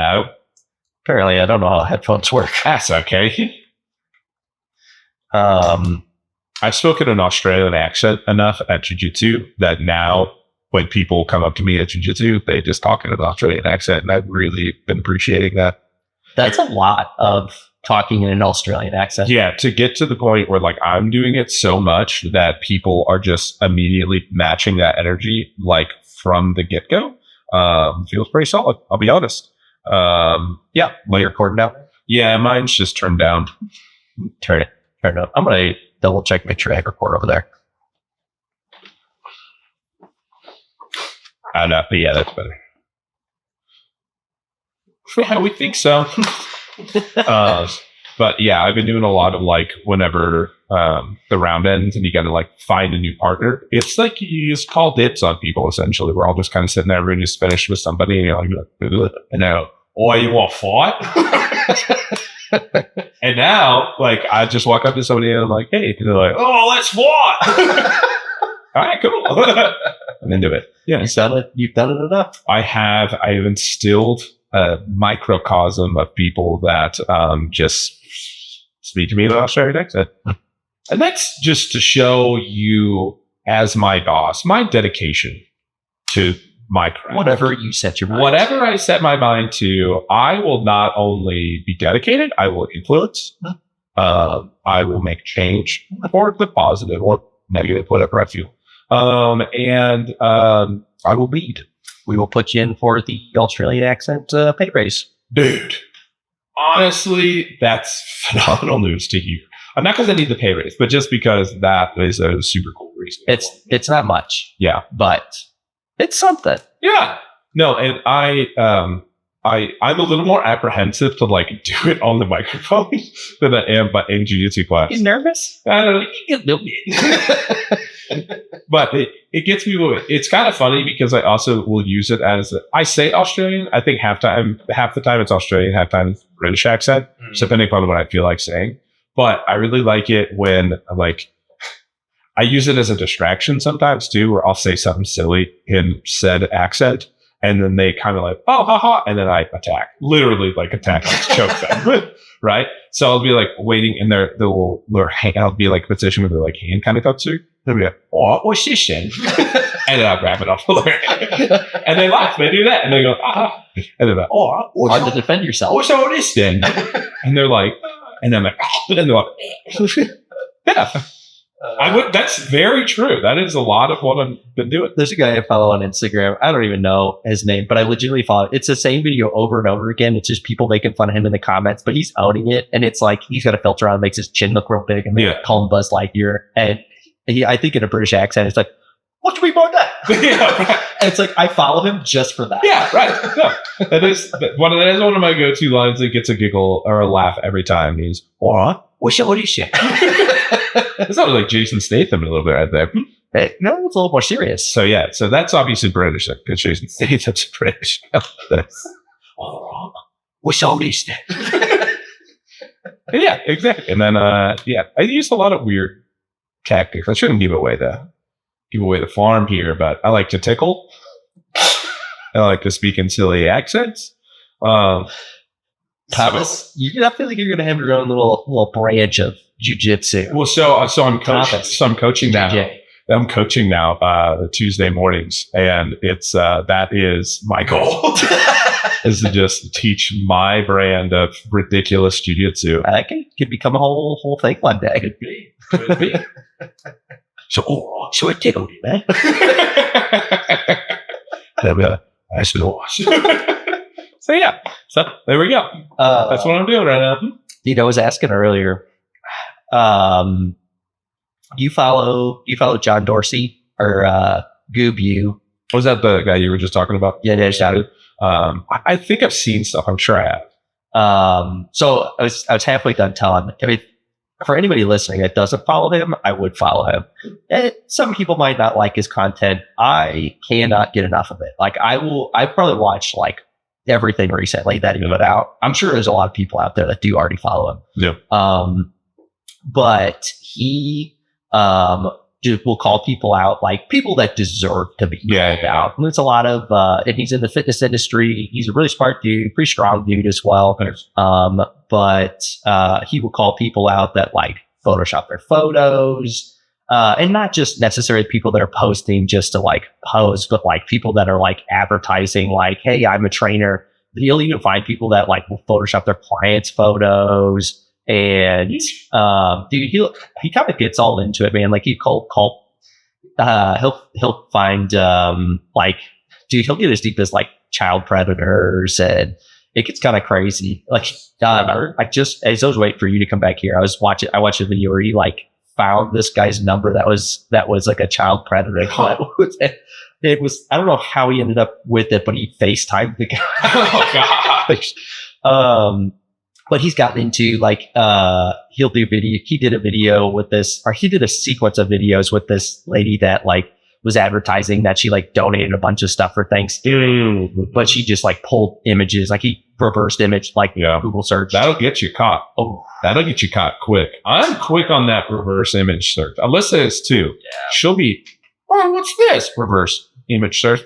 know. Apparently, I don't know how headphones work. That's okay. I've spoken an Australian accent enough at jiu-jitsu that now when people come up to me at jiu-jitsu, they just talk in an Australian accent, and I've really been appreciating that. That's a lot of talking in an Australian accent. Yeah, to get to the point where like I'm doing it so much that people are just immediately matching that energy like from the get-go. Feels pretty solid, I'll be honest. Yeah, well, you're recording now? Yeah, mine's just turned down. Turn it up. I'm going to double check, make sure I record over there. I know, but yeah, that's better. Yeah, we think so. But yeah, I've been doing a lot of like whenever the round ends and you got to like find a new partner. It's like you just call dibs on people essentially. We're all just kind of sitting there, everyone just finished with somebody, and you're like, and now, oh, you want to fight? And now, like, I just walk up to somebody and I'm like, hey, and they're like, oh, let's fight. All right, cool. I'm into it. Yeah, You've done it enough. I have instilled a microcosm of people that just speak to me in an Australian accent. And that's just to show you, as my boss, my dedication to my craft. Whatever you set your mind. Whatever I set my mind to, I will not only be dedicated, I will influence. I will make change for the positive or negative, whatever I feel. And I will lead. We will put you in for the Australian accent pay raise. Dude, honestly, that's phenomenal news to hear. Not because I need the pay raise, but just because that is a super cool reason. It's not much. Yeah. But it's something. Yeah. No, and I'm a little more apprehensive to like do it on the microphone than I am but in jiu-jitsu class. You nervous? I don't know. But it gets me moving. It's kind of funny because I also will use it as I say Australian. I think half the time it's Australian, half the time it's British accent, depending upon what I feel like saying. But I really like it when like I use it as a distraction sometimes too, where I'll say something silly in said accent, and then they kind of like, oh, ha ha, and then I attack, literally like attack, like choke them, right? So I'll be like waiting in their hand. I'll be like position with their like hand kind of cups through. They'll be like, oh, what's this then? And then I'll grab it off of their hand. And they laugh. They do that. And they go, ah. And they're like, oh, hard to defend yourself. What's all this then? And they're like, and I'm like, oh, and they're like, yeah. That's very true. That is a lot of what I've been doing. There's a guy I follow on Instagram. I don't even know his name, but I legitimately follow. It's the same video over and over again. It's just people making fun of him in the comments, but he's owning it. And it's like he's got a filter on, makes his chin look real big, and they call him Buzz Lightyear. And I think in a British accent, it's like, what do we want that? Yeah, right. And it's like I follow him just for that. Yeah, right. No, that is one of my go-to lines that gets a giggle or a laugh every time. He's, what? What's all this shit? It sounds like Jason Statham a little bit right there. Hey, no, it's a little more serious. So yeah, so that's obviously British. Because Jason Statham's British. What's all this shit? Yeah, exactly. And then I used a lot of weird tactics. I shouldn't give away the farm here, but I like to tickle. I like to speak in silly accents. Thomas, I feel like you're going to have your own little branch of jiu-jitsu. Well, so I'm coaching now. I'm coaching now Tuesday mornings, and it's that is my goal is to just teach my brand of ridiculous jiu-jitsu. That could become a whole thing one day. Could be. So it tickled you, man. That's So yeah, so there we go. That's what I'm doing right now. I was asking earlier. You follow John Dorsey or Goobu? Was that the guy you were just talking about? Yeah, yeah. I think I've seen stuff. I'm sure I have. So I was halfway done telling. I mean, for anybody listening that doesn't follow him, I would follow him. And some people might not like his content. I cannot get enough of it. Like I've probably watched like everything recently that he put out. I'm sure there's a lot of people out there that do already follow him. Yeah. But he will call people out, like people that deserve to be called out. And there's a lot of, and he's in the fitness industry. He's a really smart dude, pretty strong dude as well. But he will call people out that like Photoshop their photos, and not just necessarily people that are posting just to like pose, but like people that are like advertising, like, hey, I'm a trainer. He'll even find people that like will Photoshop their clients' photos. And dude, he kind of gets all into it, man. Like he'll find like, dude, he'll get as deep as like child predators, and it gets kind of crazy. Like I was waiting for you to come back here. I watched a video where he like found this guy's number that was like a child predator. It was, I don't know how he ended up with it, but he FaceTimed the guy. Oh gosh. But he's gotten into like, he'll do video. He did a video with this, or he did a sequence of videos with this lady that like was advertising that she like donated a bunch of stuff for Thanksgiving, but she just like pulled images, like he reversed image, like Google search. That'll get you caught. Oh, that'll get you caught quick. I'm quick on that reverse image search. Alyssa is too. Yeah. She'll be, oh, what's this? Reverse image search.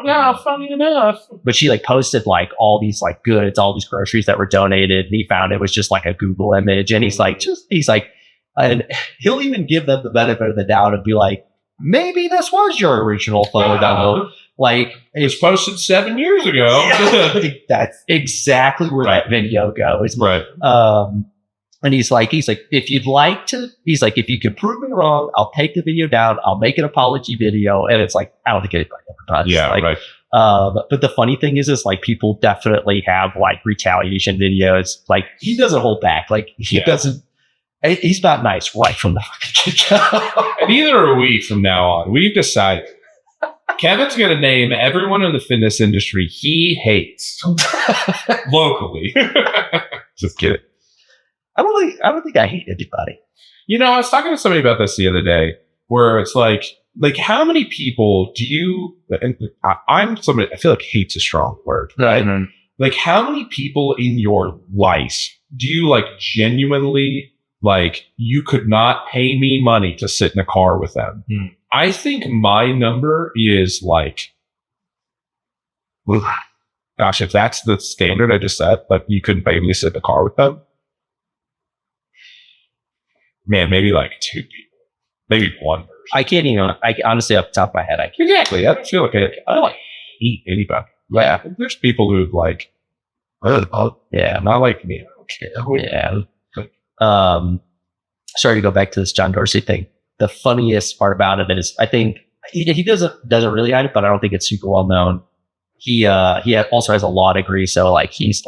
Yeah, funny enough. But she like posted like all these like goods, all these groceries that were donated, and he found it was just like a Google image, and he's like, and he'll even give them the benefit of the doubt and be like, maybe this was your original photo. Wow. Like it was posted 7 years ago. That's exactly where that video goes. Right. And he's like, if you'd like to, if you can prove me wrong, I'll take the video down. I'll make an apology video. And it's like, I don't think anybody ever does. Yeah, like, right. But the funny thing is like people definitely have like retaliation videos. Like he doesn't hold back. Like he doesn't. He's not nice right from the fucking get-go. And neither are we from now on. We've decided. Kevin's going to name everyone in the fitness industry he hates locally. Just kidding. I don't think I hate anybody. You know, I was talking to somebody about this the other day, where it's like how many people do you? And I'm somebody. I feel like hate's a strong word, right? Mm-hmm. Like, how many people in your life do you like genuinely like? You could not pay me money to sit in a car with them. Mm. I think my number is like, gosh, if that's the standard I just said, like you couldn't pay me to sit in a car with them. Man, maybe like 2 people, maybe one person. I can't even. I honestly, off the top of my head, I can't. Exactly. I feel like I don't hate anybody. Yeah, there's people who like, not like me. Yeah. Sorry to go back to this John Dorsey thing. The funniest part about it is, I think he doesn't really hide it, but I don't think it's super well known. He also has a law degree, so like he's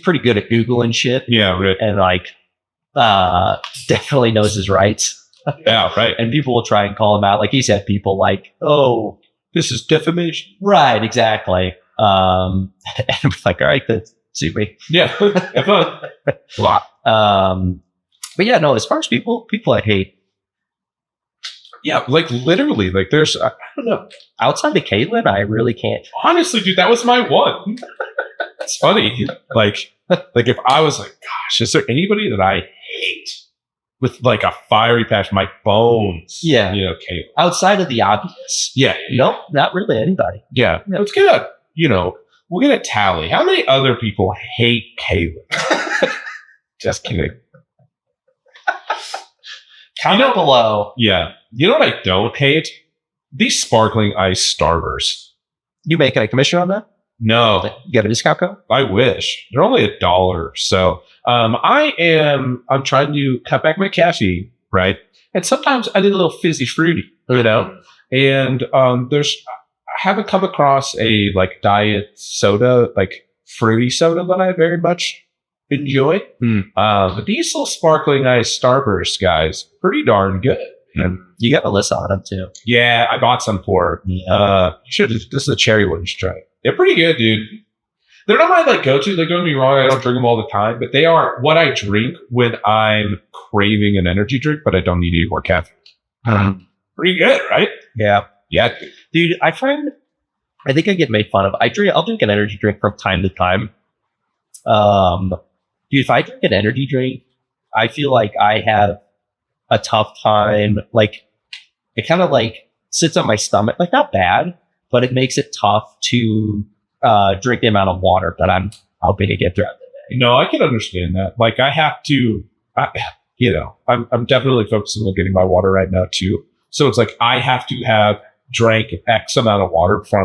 pretty good at Googling shit. Yeah, right. And like. Definitely knows his rights. Yeah, right. And people will try and call him out. Like he's had people like, "Oh, this is defamation." Right, exactly. And I'm like, all right, then sue me. Yeah. But yeah, no, as far as people I hate. Yeah, like literally, like there's, I don't know. Outside of Caitlin, I really can't. Honestly, dude, that was my one. It's funny. Like if I was like, gosh, is there anybody that I hate with like a fiery passion, my bones? Yeah. You know, Caitlin. Outside of the obvious. Yeah. Nope, not really anybody. Yeah. Let's get a, we'll get a tally. How many other people hate Caitlin? Just kidding. Comment below. Yeah. You know what I don't hate? These sparkling ice starters. You making a commission on that? No. You got a discount code? I wish. They're only $1. So I'm trying to cut back my caffeine, right? And sometimes I need a little fizzy fruity, And I haven't come across a like diet soda, like fruity soda that I very much enjoy. But these little sparkling ice starbursts, guys, pretty darn good. And you got a list on them too. Yeah, I bought some for. This is a cherry one. You should try it. They're pretty good, dude. They're not my like go-to. Like, don't get me wrong, I don't drink them all the time, but they are what I drink when I'm craving an energy drink, but I don't need any more caffeine. Pretty good, right? Yeah. Yeah, dude. I think I get made fun of. I'll drink an energy drink from time to time. Dude, if I drink an energy drink, I feel like I have a tough time. Like it kind of like sits on my stomach, like not bad, but it makes it tough to drink the amount of water that I'm hoping to get throughout the day. No, I can understand that. Like I have to, I'm definitely focusing on getting my water right now too. So it's like I have to have drank X amount of water before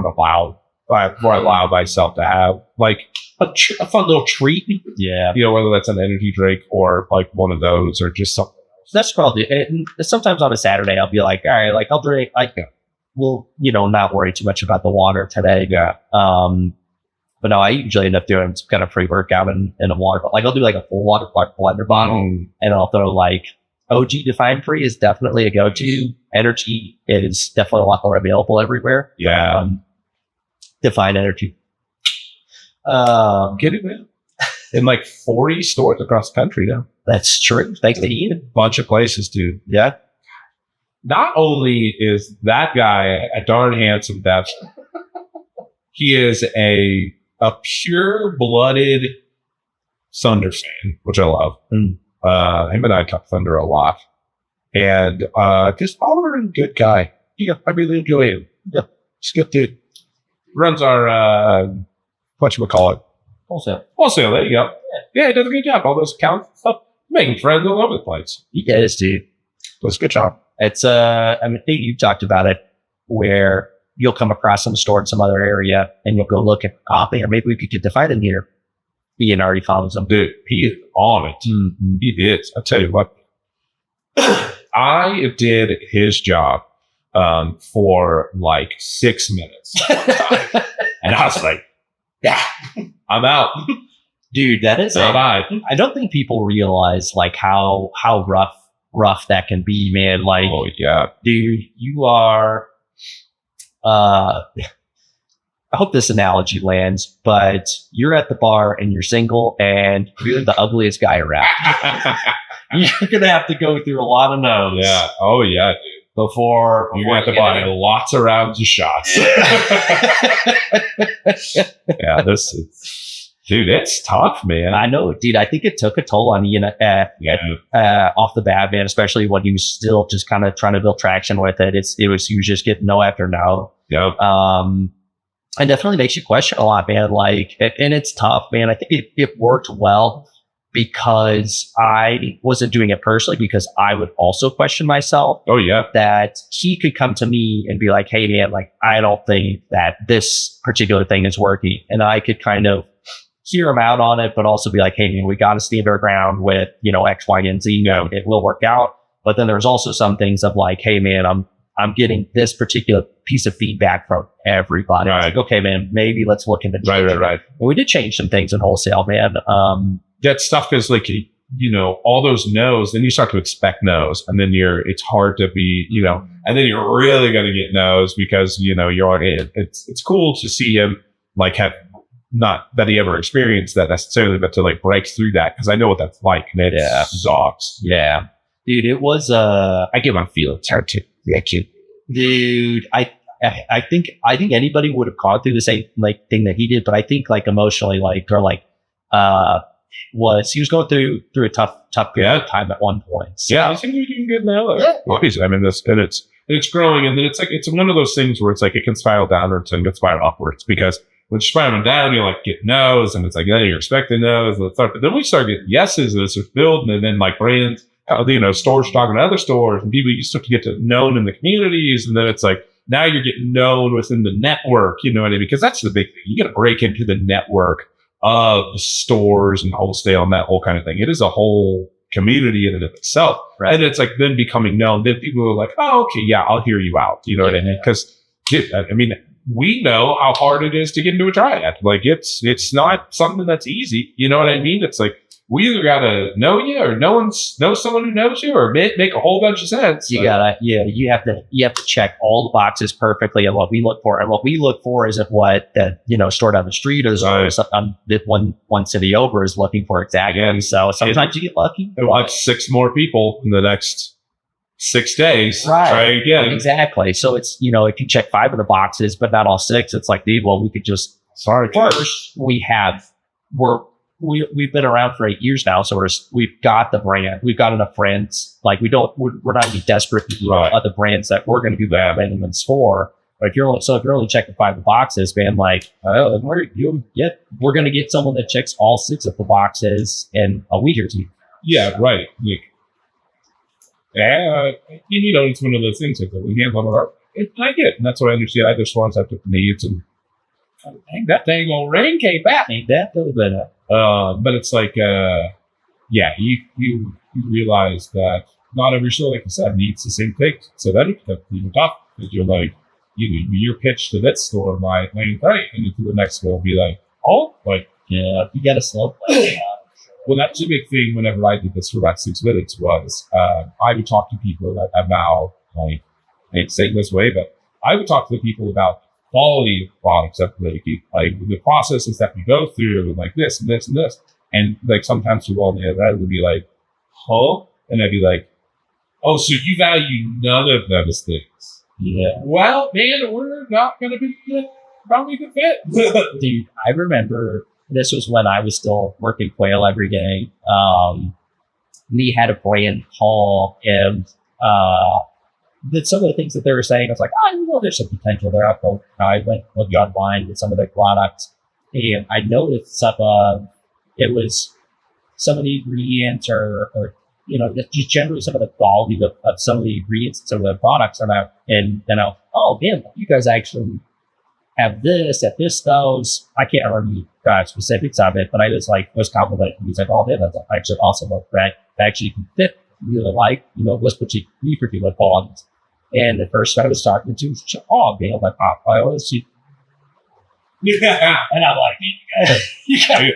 I allow myself to have like a fun little treat. Yeah. Whether that's an energy drink or like one of those or just something. That's probably it. And sometimes on a Saturday, I'll be like, all right, like I'll drink, like, we'll, not worry too much about the water today. Yeah. But no, I usually end up doing some kind of pre workout in a water, like I'll do like a full water blender bottle and I'll throw like OG Define Free is definitely a go-to. Energy is definitely a lot more available everywhere. Yeah. Define Energy. Get it, man. In like 40 stores across the country now. That's true. Thanks to Ian. Bunch of places, dude. Yeah. Not only is that guy a darn handsome bastard, he is a pure-blooded Thunder fan, which I love. Him and I talk Thunder a lot. And just Oliver is a good guy. Yeah, I really enjoy him. Yeah, he's a good dude. Runs our, whatchamacallit? Wholesale, there you go. Yeah, he does a good job. All those accounts and stuff. Making friends all over the place. Yes, dude. Does a good job. It's, I think you talked about it, where you'll come across some store in some other area and you'll go look at, or maybe we could get Define in here. Ian already follows him. Dude, he is on it. Mm-hmm. He is. I'll tell you what. I did his job for like 6 minutes. And I was like, yeah, I'm out. Dude, that is I don't think people realize like how rough that can be, man. Like, oh yeah, dude, you are I hope this analogy lands, but you're at the bar and you're single and you're the ugliest guy around. You're gonna have to go through a lot of no's. Yeah. Oh yeah, dude. Before you're gonna have to buy lots of rounds of shots. Yeah, this is, dude, it's tough, man. I know, dude. I think it took a toll on Ian off the bat, man. Especially when he was still just kind of trying to build traction with it. He was just getting no after no. Yep. It definitely makes you question a lot, man. Like, and it's tough, man. I think it worked well because I wasn't doing it personally, because I would also question myself. Oh yeah. That he could come to me and be like, hey man, like, I don't think that this particular thing is working. And I could kind of hear him out on it, but also be like, hey man, we got to stand our ground with, X, Y, and Z. It will work out. But then there's also some things of like, hey man, I'm getting this particular piece of feedback from everybody. Right. Like, okay, man, maybe let's look into right. And we did change some things in wholesale, man. That's tough because, like, all those no's, then you start to expect no's, and then it's hard to be, and then you're really going to get no's because, it's cool to see him like have not that he ever experienced that necessarily, but to like break through that, because I know what that's like, and it sucks. Yeah, dude, it was. I get my feelings hurt too. Yeah, cute. Dude, I think anybody would have gone through the same like thing that he did, but I think like emotionally, like, or like, he was going through a tough period of time at one point. So. Yeah, I think you can get now. I mean, it's growing, and then it's one of those things where it's like it can spiral downwards and get spiral upwards, because when it's spiraling down, you like get no's, and it's like then you're expecting no's, but then we start getting yeses, and it's building, and then like brands. Stores talking to other stores, and people, you start to get to known in the communities, and then it's like now you're getting known within the network. You know what I mean? Because that's the big thing. You got to break into the network of stores and wholesale and that whole kind of thing. It is a whole community in and of itself, right? And it's like then becoming known. Then people are like, "Oh, okay, yeah, I'll hear you out." You know what I mean? Because we know how hard it is to get into a triad. Like it's not something that's easy. You know what I mean? It's like, we either gotta know you, or know someone who knows you, or make a whole bunch of sense. You have to check all the boxes perfectly of what we look for, and what we look for isn't what the store down the street or something one city over is looking for exactly. Again, so sometimes you get lucky. We'll have 6 more people in the next 6 days. Right. Try again. Exactly. So it's if you check 5 of the boxes, but not all 6, it's like, we could just. Sorry. First, we're we've been around for 8 years now, so we've got the brand, we've got enough friends. Like we're not gonna be desperate to Right. other brands that we're going to do the amendments for. But if you're only checking 5 boxes, man, like we're going to get someone that checks all 6 of the boxes in a week or two. Yeah, right. Like, yeah, it's one of those things that we hands on our. I get it, and that's what I understand. I just want to have to needs and dang, that dang old rain came back. Ain't that better? But it's like, yeah, you realize that not every show, like you said, needs the same thing. So that becomes even tough because you're like, your pitch to that store might land great, and to the next store will be like, oh, like, Yeah, you got to slow play. well, that's a big thing. Whenever I did this for about 6 minutes, was I would talk to people that I'm now like, I hate saying this way, but I would talk to the people about quality of products that we keep, like the processes that we go through, and like this and this and this, and like sometimes people on the other end would be like, "Huh," and I'd be like, "Oh, so you value none of those things?" Yeah. Well, man, we're not going to be probably the fit. Dude, I remember this was when I was still working Quail every day. We had a brand call, and some of the things that they were saying, I was like, there's some potential there. I went looking online with some of their products, and I noticed it was some of the ingredients or just generally some of the quality of some of the ingredients, some of the products are not. And then oh man, you guys actually have this at this those. I can't remember the specifics of it, but I was complimenting. He's like, oh man, that's actually awesome. That actually can fit. Really like, let's put you like on. And the first I was talking to, she said, oh man, like I always see. Yeah. And I'm like, you got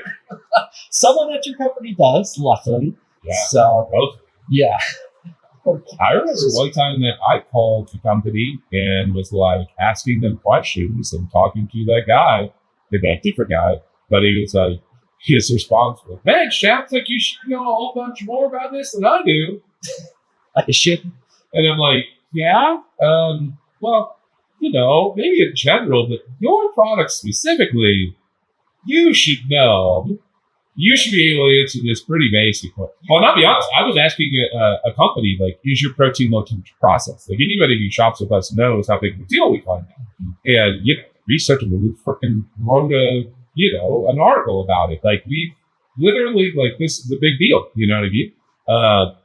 someone at your company does, luckily. Yeah. So yeah. I remember one time that I called the company and was like asking them questions and talking to that guy, the different guy, but he was like, his response was, man, sounds like you should know a whole bunch more about this than I do. Like a shit. And I'm like, yeah, well, maybe in general, but your product specifically, you should know. You should be able to answer this pretty basic. Well, not be honest, I was asking a company, like, is your protein low temperature process? Like, anybody who shops with us knows how big of a deal we find out. And, research, we freaking wrote an article about it. Like, we literally, like, this is a big deal. You know what I mean?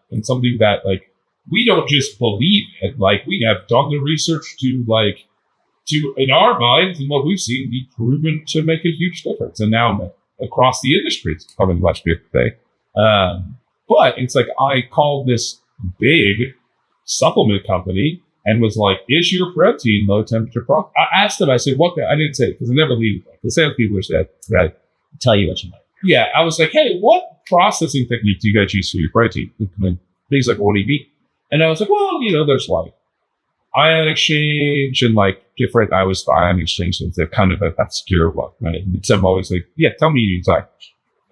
And something that, like, we don't just believe it. Like, we have done the research to, in our minds and what we've seen, be proven to make a huge difference. And now across the industry, it's becoming a much bigger thing. But it's like, I called this big supplement company and was like, is your protein low temperature process? I asked them, I said, what? I didn't say it because I never leave. The salespeople said, right. Tell you what you know. Yeah. I was like, hey, what processing technique do you guys use for your protein? And he's like, what do you mean? And I was like, well, there's like ion exchange and like different ion exchange things. They're kind of an obscure one, right? And some always like, yeah, tell me you like,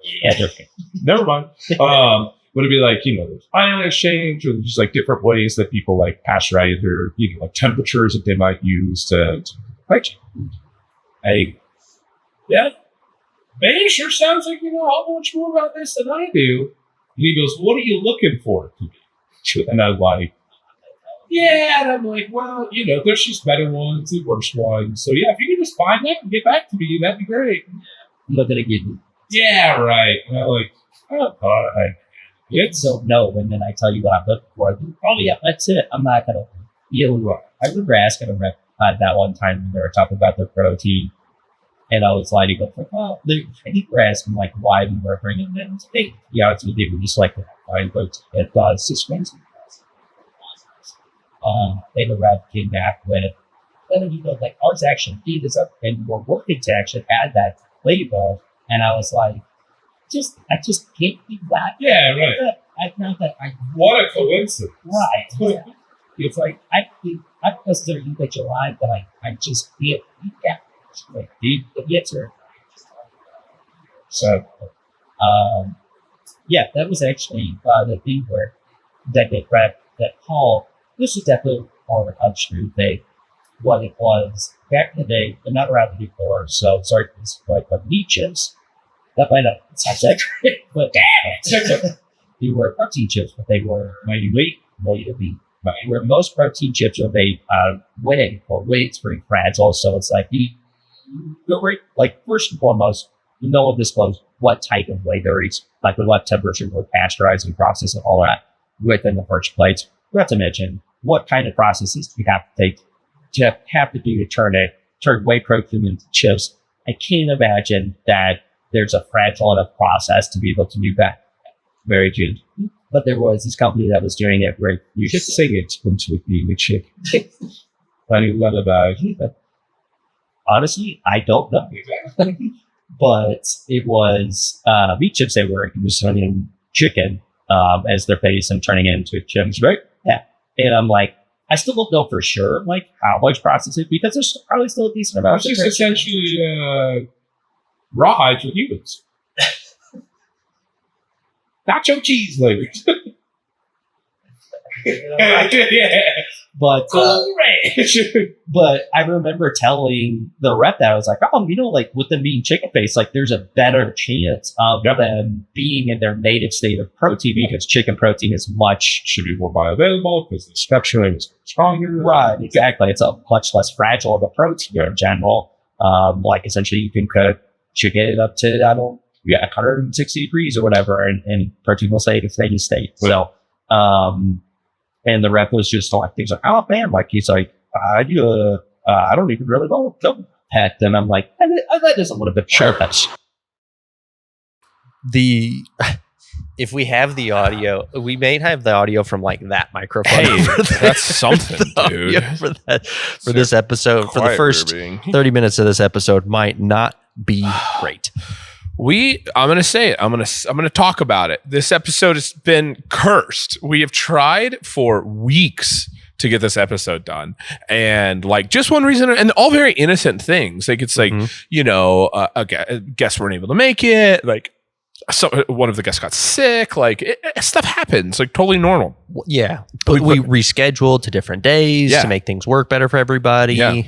yeah, okay. Never mind. But it'd be like, there's ion exchange or just like different ways that people like pasteurize or, like temperatures that they might use to like, hey, yeah, man, sure sounds like you know how much more about this than I do. And he goes, what are you looking for? And I was like, yeah, and I'm like, well, there's just better ones and worse ones. So yeah, if you can just find that and get back to me, that'd be great. Look at it again. Yeah, right. And I'm like, oh, all right. So no, and then I tell you what I'm looking for. Oh yeah, that's it. I'm not gonna. I remember asking a rep that one time they were talking about their protein, and I was lighting up like, oh, I think we're asking like why we were bringing them today. Yeah, it's they were just like fine protein. It's expensive. They the rep came back with, like ours actually did this up, and we're working to actually add that flavor. And I was like, I just can't be that. Yeah, right. What a coincidence. Right. Yeah. It's like, I necessarily eat that you like, but I just can't eat that. Like, it gets her. So, yeah, that was actually the thing where that Paul, this is definitely all the untrue thing. What it was back in the day, but not around the before. So, sorry, but Nietzsche's. That might not sound that great, but they were protein chips, but they were made of wheat, made of beef. Right. Where most protein chips are made out of whey, or wheat's pretty fragile, so it's like first and foremost, no one disclose what type of whey they're eating, like with what temperature, with pasteurizing process and all that within the first place. Not to mention what kind of processes you have to take to do to turn whey protein into chips. I can't imagine that there's a fragile enough process to be able to do that. Very good. But there was this company that was doing it where you should say it once with me, the chick. Funny what about it? Honestly, I don't know. But it was meat chips they were using chicken as their base and turning it into chips, right? Yeah. And I'm like, I still don't know for sure, like, how much processing, because there's probably still a decent amount. It's just essentially rawhide for humans. Nacho cheese flavors. But I remember telling the rep that I was like, like with them being chicken based, like there's a better chance of them being in their native state of protein because chicken protein should be more bioavailable because the structure is stronger. Right, exactly. It's a much less fragile of a protein in general. Like essentially you can cook chicken up to 160 degrees or whatever, and protein will stay in steady state. So, and the rep was just like, things like, oh man, like he's like, I don't even really know pet. And I'm like, that is a little bit sure. If we have the audio, we may have the audio from like that microphone. Hey, that's something, dude. For this episode, for the first 30 minutes of this episode might not be great. I'm going to say it. I'm going to talk about it. This episode has been cursed. We have tried for weeks to get this episode done. And like just one reason, and all very innocent things. Like it's like, guests weren't able to make it. Like one of the guests got sick. Like stuff happens, like totally normal. Yeah. But we rescheduled to different days to make things work better for everybody. Yeah.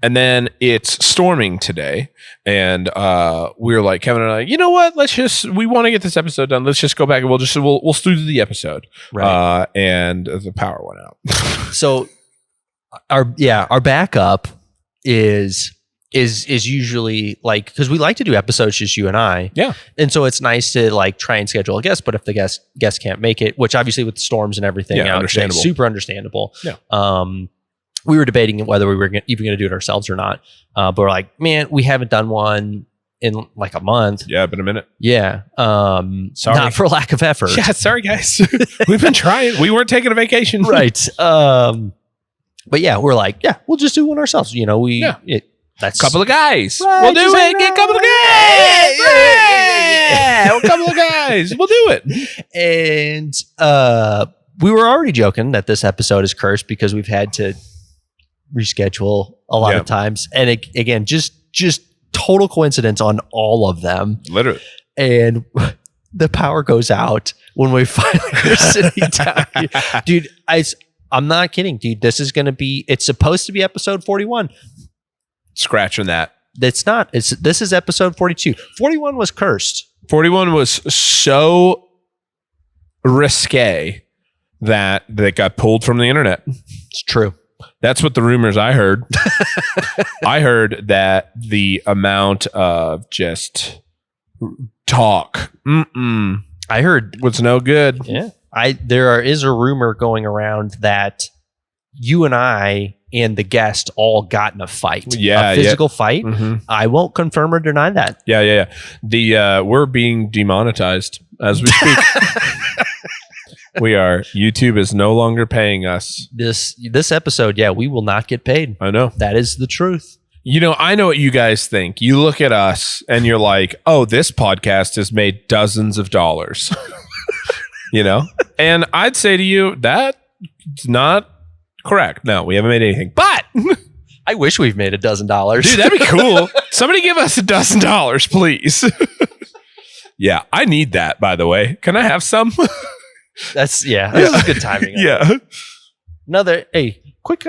And then it's storming today. And we were like, Kevin and I, you know what? We want to get this episode done. Let's just go back and we'll still do the episode. Right. And the power went out. So our backup is usually like, because we like to do episodes just you and I. Yeah. And so it's nice to like try and schedule a guest, but if the guest can't make it, which obviously with the storms and everything out today, super understandable. Yeah. We were debating whether we were even going to do it ourselves or not. But we're like, man, we haven't done one in like a month. Yeah, been a minute. Yeah. Sorry. Not for lack of effort. Yeah, sorry guys. We've been trying. We weren't taking a vacation. Right. But yeah, we're like, yeah, we'll just do one ourselves. That's a couple of guys. Right, we'll do it. Get a couple of guys. Yeah. A couple of guys. We'll do it. And we were already joking that this episode is cursed because we've had to reschedule a lot of times. And again, just total coincidence on all of them. Literally. And the power goes out when we finally are sitting down here. Dude, I'm not kidding, dude. This is going to be, it's supposed to be episode 41. Scratching that. It's not. This is episode 42. 41 was cursed. 41 was so risque that they got pulled from the internet. It's true. That's what the rumors I heard. I heard that the amount of just talk I heard was no good. Yeah. There is a rumor going around that you and I and the guest all got in a fight. Yeah. A physical fight. Mm-hmm. I won't confirm or deny that. Yeah. We're being demonetized as we speak. We are. YouTube is no longer paying us. This episode, we will not get paid. I know. That is the truth. I know what you guys think. You look at us and you're like, oh, this podcast has made dozens of dollars. And I'd say to you, that's not correct. No, we haven't made anything. But I wish we've made $12. Dude, that'd be cool. Somebody give us $12, please. Yeah, I need that, by the way. Can I have some? This is good timing. Yeah. Another quick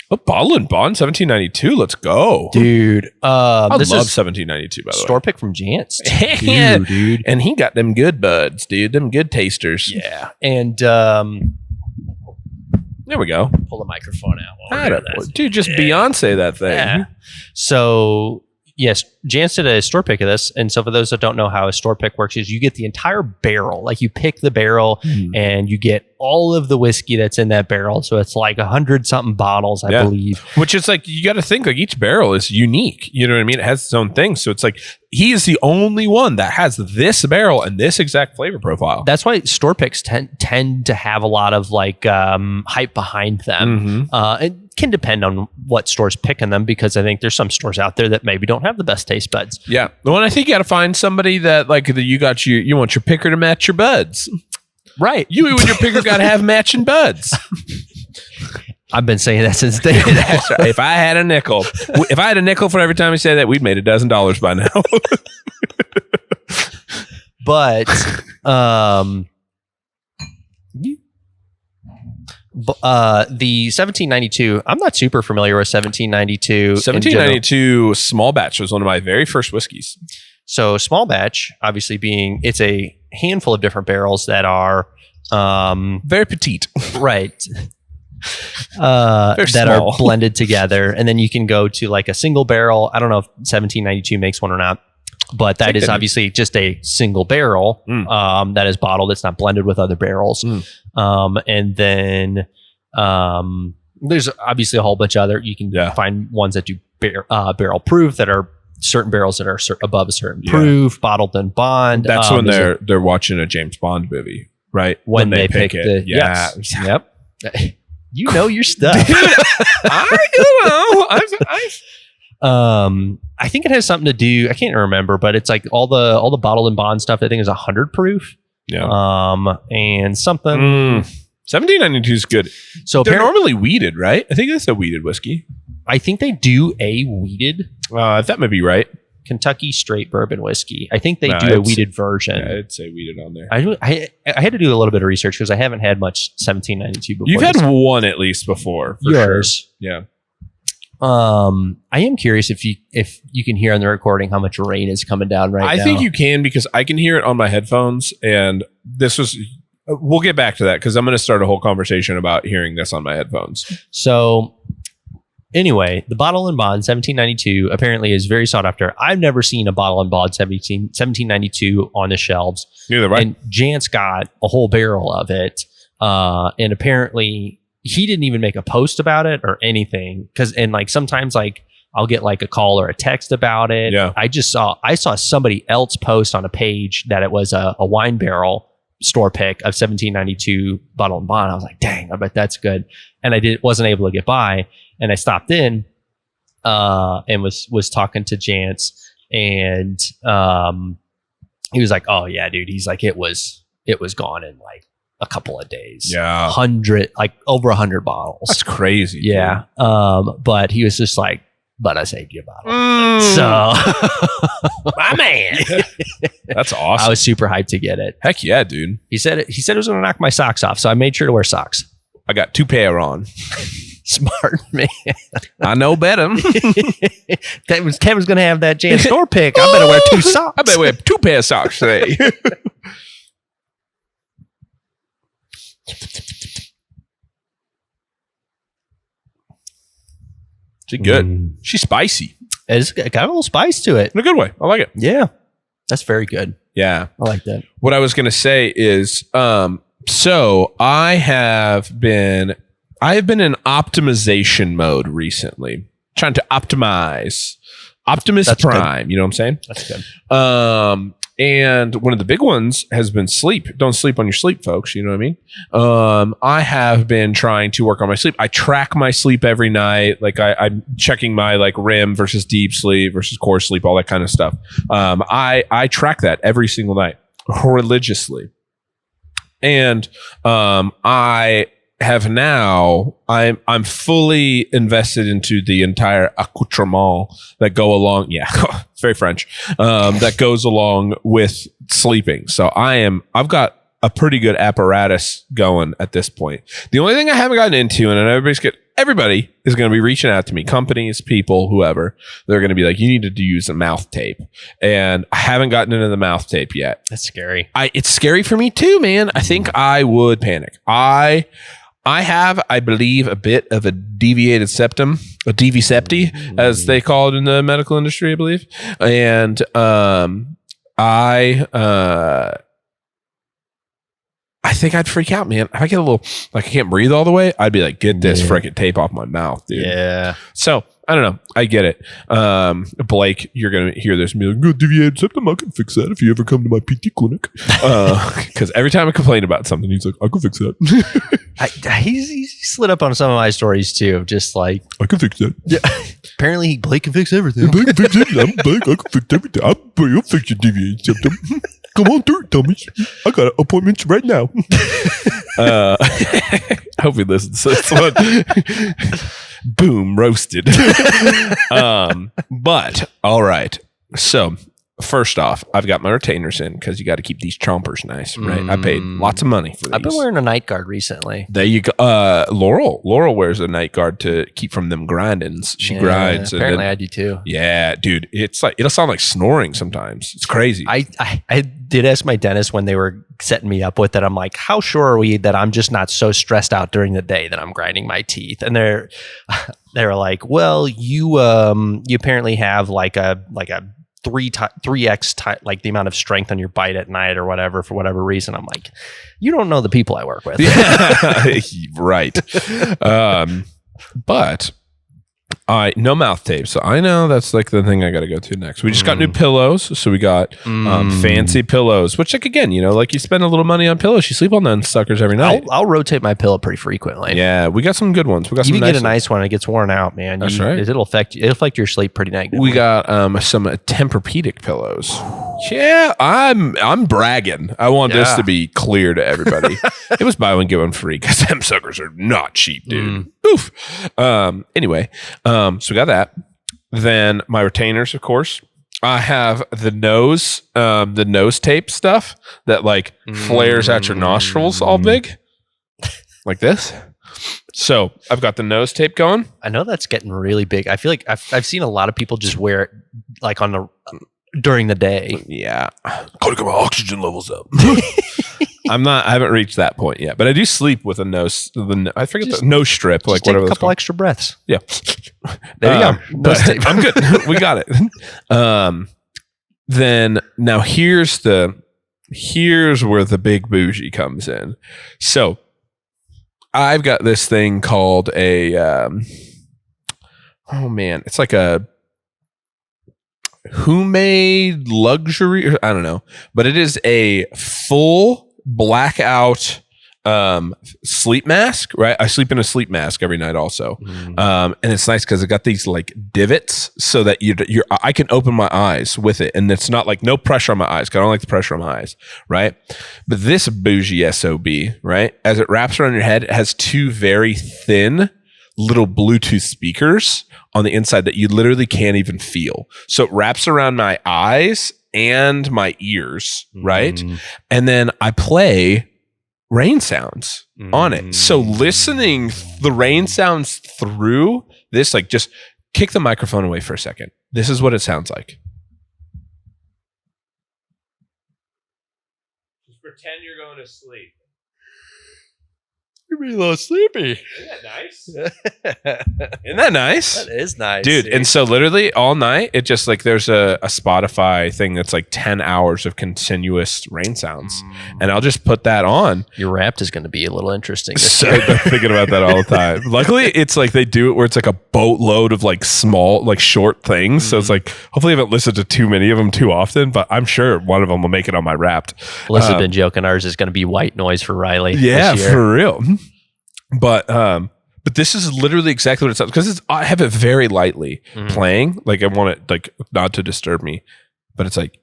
Oh, Bottle and Bond 1792. Let's go. Dude. I love This is 1792, by the store pick from Jance. way. Ew, dude. And he got them good buds, dude. Them good tasters. Yeah. And There we go. pull the microphone out. while I we're don't doing know. this. Dude, just Beyonce that thing. Yeah. So yes, Jance did a store pick of this. And so for those that don't know how a store pick works is you get the entire barrel. Like you pick the barrel and you get all of the whiskey that's in that barrel. So it's like 100-something bottles, I Yeah. believe. Which is like, you got to think like each barrel is unique. You know what I mean? It has its own thing. So it's like, he is the only one that has this barrel and this exact flavor profile. That's why store picks tend to have a lot of like hype behind them. It can depend on what stores picking them because I think there's some stores out there that maybe don't have the best taste buds. Yeah. Well, I think you got to find somebody that like that you want your picker to match your buds. Right. You and your picker got to have matching buds. I've been saying that since day one. That's right. If I had a nickel for every time we say that, we'd made $12 by now. But the 1792, I'm not super familiar with 1792. in general. 1792 small batch was one of my very first whiskeys. So small batch, obviously being it's a handful of different barrels that are Very petite. right. That small. are blended together, and then you can go to like a single barrel. I don't know if 1792 makes one or not, but that is obviously just a single barrel that is bottled. It's not blended with other barrels. And then there's obviously a whole bunch of other. You can find ones that do barrel proof that are certain barrels that are above a certain proof, bottled and bond. That's when they're watching a James Bond movie, right? When they pick it. Yes. Yep. You know your stuff. I I think it has something to do. I can't remember, but it's like all the bottled and bond stuff. I think is 100 proof. Yeah. And something. 1792 is good. So They're normally weeded, right? I think that's a weeded whiskey. I think they do a weeded That might be right. Kentucky straight bourbon whiskey. I think they No, do a it's- weeded version. Yeah, I'd say weeded on there. I had to do a little bit of research because I haven't had much 1792 before. You've had this. one at least before. For Yours. Sure. Yeah. I am curious if you can hear on the recording how much rain is coming down right now. I think you can because I can hear it on my headphones. And this was, we'll get back to that because I'm going to start a whole conversation about hearing this on my headphones. So anyway, the Bottle and Bond 1792 apparently is very sought after. I've never seen a Bottle and Bond 1792 on the shelves. Neither way. And Jance got a whole barrel of it. And apparently he didn't even make a post about it or anything. And like sometimes like I'll get like a call or a text about it. Yeah. I saw somebody else post on a page that it was a wine barrel store pick of 1792 Bottle and Bond. I was like, dang, I bet that's good. And wasn't able to get by. And I stopped in and was talking to Jance, and he was like, "Oh yeah, dude." He's like, "It was gone in like a couple of days. Yeah. Over 100 bottles. That's crazy. Yeah. But he was just like, "But I saved you a bottle." So, my man. That's awesome. I was super hyped to get it. Heck yeah, dude. He said it was going to knock my socks off, so I made sure to wear socks. I got 2 pair on. Smart man. I know better. Kevin's going to have that Jan store pick. I better wear 2 socks. I better wear 2 pair of socks today. She's good. She's spicy It's got a little spice to it. in a good way. I like it. Yeah. That's very good. Yeah. I like that. What I was going to say is, so I have been in optimization mode recently, trying to optimize Optimus That's Prime. good. You know what I'm saying? That's good. And one of the big ones has been sleep. Don't sleep on your sleep, folks. You know what I mean? I have been trying to work on my sleep. I track my sleep every night. Like I'm checking my like REM versus deep sleep versus core sleep, all that kind of stuff. I track that every single night religiously. And I have now I'm fully invested into the entire accoutrement that go along. Yeah, it's very French. That goes along with sleeping. So I've got a pretty good apparatus going at this point. The only thing I haven't gotten into, and I know everybody's everybody is going to be reaching out to me, companies, people, whoever. They're going to be like, you need to use a mouth tape. And I haven't gotten into the mouth tape yet. That's scary. It's scary for me too, man. I think I would panic. I have, I believe, a bit of a deviated septum, a DV septi, as they call it in the medical industry, I believe. And I think I'd freak out, man. If I get a little, like, I can't breathe all the way, I'd be like, get this freaking tape off my mouth, dude. Yeah. So, I don't know. I get it. Blake, you're going to hear this and be like, good deviated septum, I can fix that if you ever come to my PT clinic. Because every time I complain about something, he's like, I can fix that. He slid up on some of my stories too. Just like, I can fix that. yeah. Apparently, Blake can fix everything. Blake can fix it. I'm Blake. I can fix everything. I'll fix your deviated septum. Come on through, dummies. I got appointments right now. I hope he listens to this one. Boom, roasted. But all right. So first off, I've got my retainers in because you got to keep these chompers nice, right? I paid lots of money for these. I've been wearing a night guard recently. There you go. Laurel wears a night guard to keep from them grindings. She grinds. Apparently, I do too. Yeah, dude. It's like it'll sound like snoring sometimes. It's crazy. I did ask my dentist when they were setting me up with it. I'm like, how sure are we that I'm just not so stressed out during the day that I'm grinding my teeth? And they're like, well, you apparently have like a 3x like the amount of strength on your bite at night or whatever for whatever reason. I'm like, you don't know the people I work with. Yeah, right. But no mouth tape. So I know that's like the thing I got to go to next. We just got new pillows. So we got fancy pillows, which, like, again, you know, like you spend a little money on pillows. You sleep on them suckers every night. I'll rotate my pillow pretty frequently. Yeah, we got some good ones. We got some you nice get a nice one, it gets worn out, man. That's right. It'll affect your sleep pretty negatively. We got some Tempur-Pedic pillows. Yeah, I'm bragging. I want this to be clear to everybody. It was buy one get one free because them suckers are not cheap, dude. Oof. Anyway, so we got that. Then my retainers, of course. I have the nose tape stuff that like flares out your nostrils all big, like this. So I've got the nose tape going. I know that's getting really big. I feel like I've seen a lot of people just wear it like during the day. Yeah, gotta get my oxygen levels up. I haven't reached that point yet, but I do sleep with a nose. I forget the nose strip, like take whatever. a couple extra breaths. Yeah, there you go. Nose tape. I'm good. We got it. Then now here's where the big bougie comes in. So I've got this thing called a. Oh man, it's like a. Who made luxury? I don't know, but it is a full blackout sleep mask, right? I sleep in a sleep mask every night also. And it's nice because it got these like divots so that I can open my eyes with it. And it's not like no pressure on my eyes. 'Cause I don't like the pressure on my eyes, right? But this bougie SOB, right? As it wraps around your head, it has two very thin little Bluetooth speakers on the inside that you literally can't even feel. So it wraps around my eyes and my ears, right? And then I play rain sounds on it. So listening the rain sounds through this, like, just kick the microphone away for a second. This is what it sounds like. Just pretend you're going to sleep. You're being a little sleepy. Isn't that nice? Isn't that nice? That is nice, dude. And so literally all night, it just like there's a Spotify thing that's like 10 hours of continuous rain sounds. And I'll just put that on. Your Wrapped is going to be a little interesting. So I'm thinking about that all the time. Luckily, it's like they do it where it's like a boatload of like small, like short things. So it's like, hopefully I haven't listened to too many of them too often, but I'm sure one of them will make it on my Wrapped. Alyssa's been joking. Ours is going to be white noise for Riley. Yeah, this year. for real. But this is literally exactly what it sounds, because I have it very lightly playing. Like I want it like not to disturb me, but it's like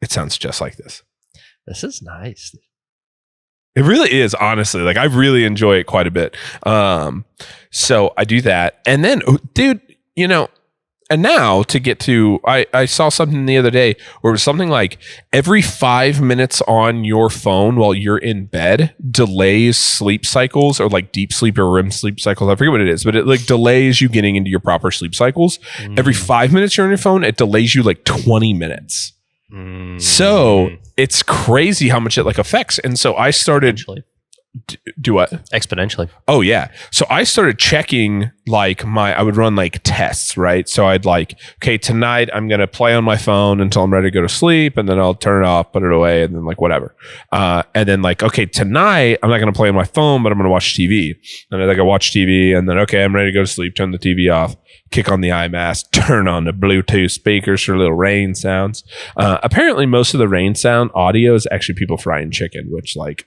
it sounds just like this. This is nice. It really is, honestly. Like I really enjoy it quite a bit. So I do that, and then, dude, you know, And now to get to, I saw something the other day where it was something like every 5 minutes on your phone while you're in bed delays sleep cycles, or like deep sleep or REM sleep cycles. I forget what it is, but it like delays you getting into your proper sleep cycles. Every 5 minutes you're on your phone, it delays you like 20 minutes. So it's crazy how much it like affects. And so I started do what? Exponentially. Oh yeah. So I started checking like I would run like tests, right? So I'd like, okay, tonight I'm going to play on my phone until I'm ready to go to sleep, and then I'll turn it off, put it away, and then like whatever. And then like, okay, tonight I'm not going to play on my phone, but I'm going to watch TV. And I like I watch TV, and then okay, I'm ready to go to sleep, turn the TV off, kick on the eye mask, turn on the Bluetooth speakers for little rain sounds. Apparently most of the rain sound audio is actually people frying chicken, which like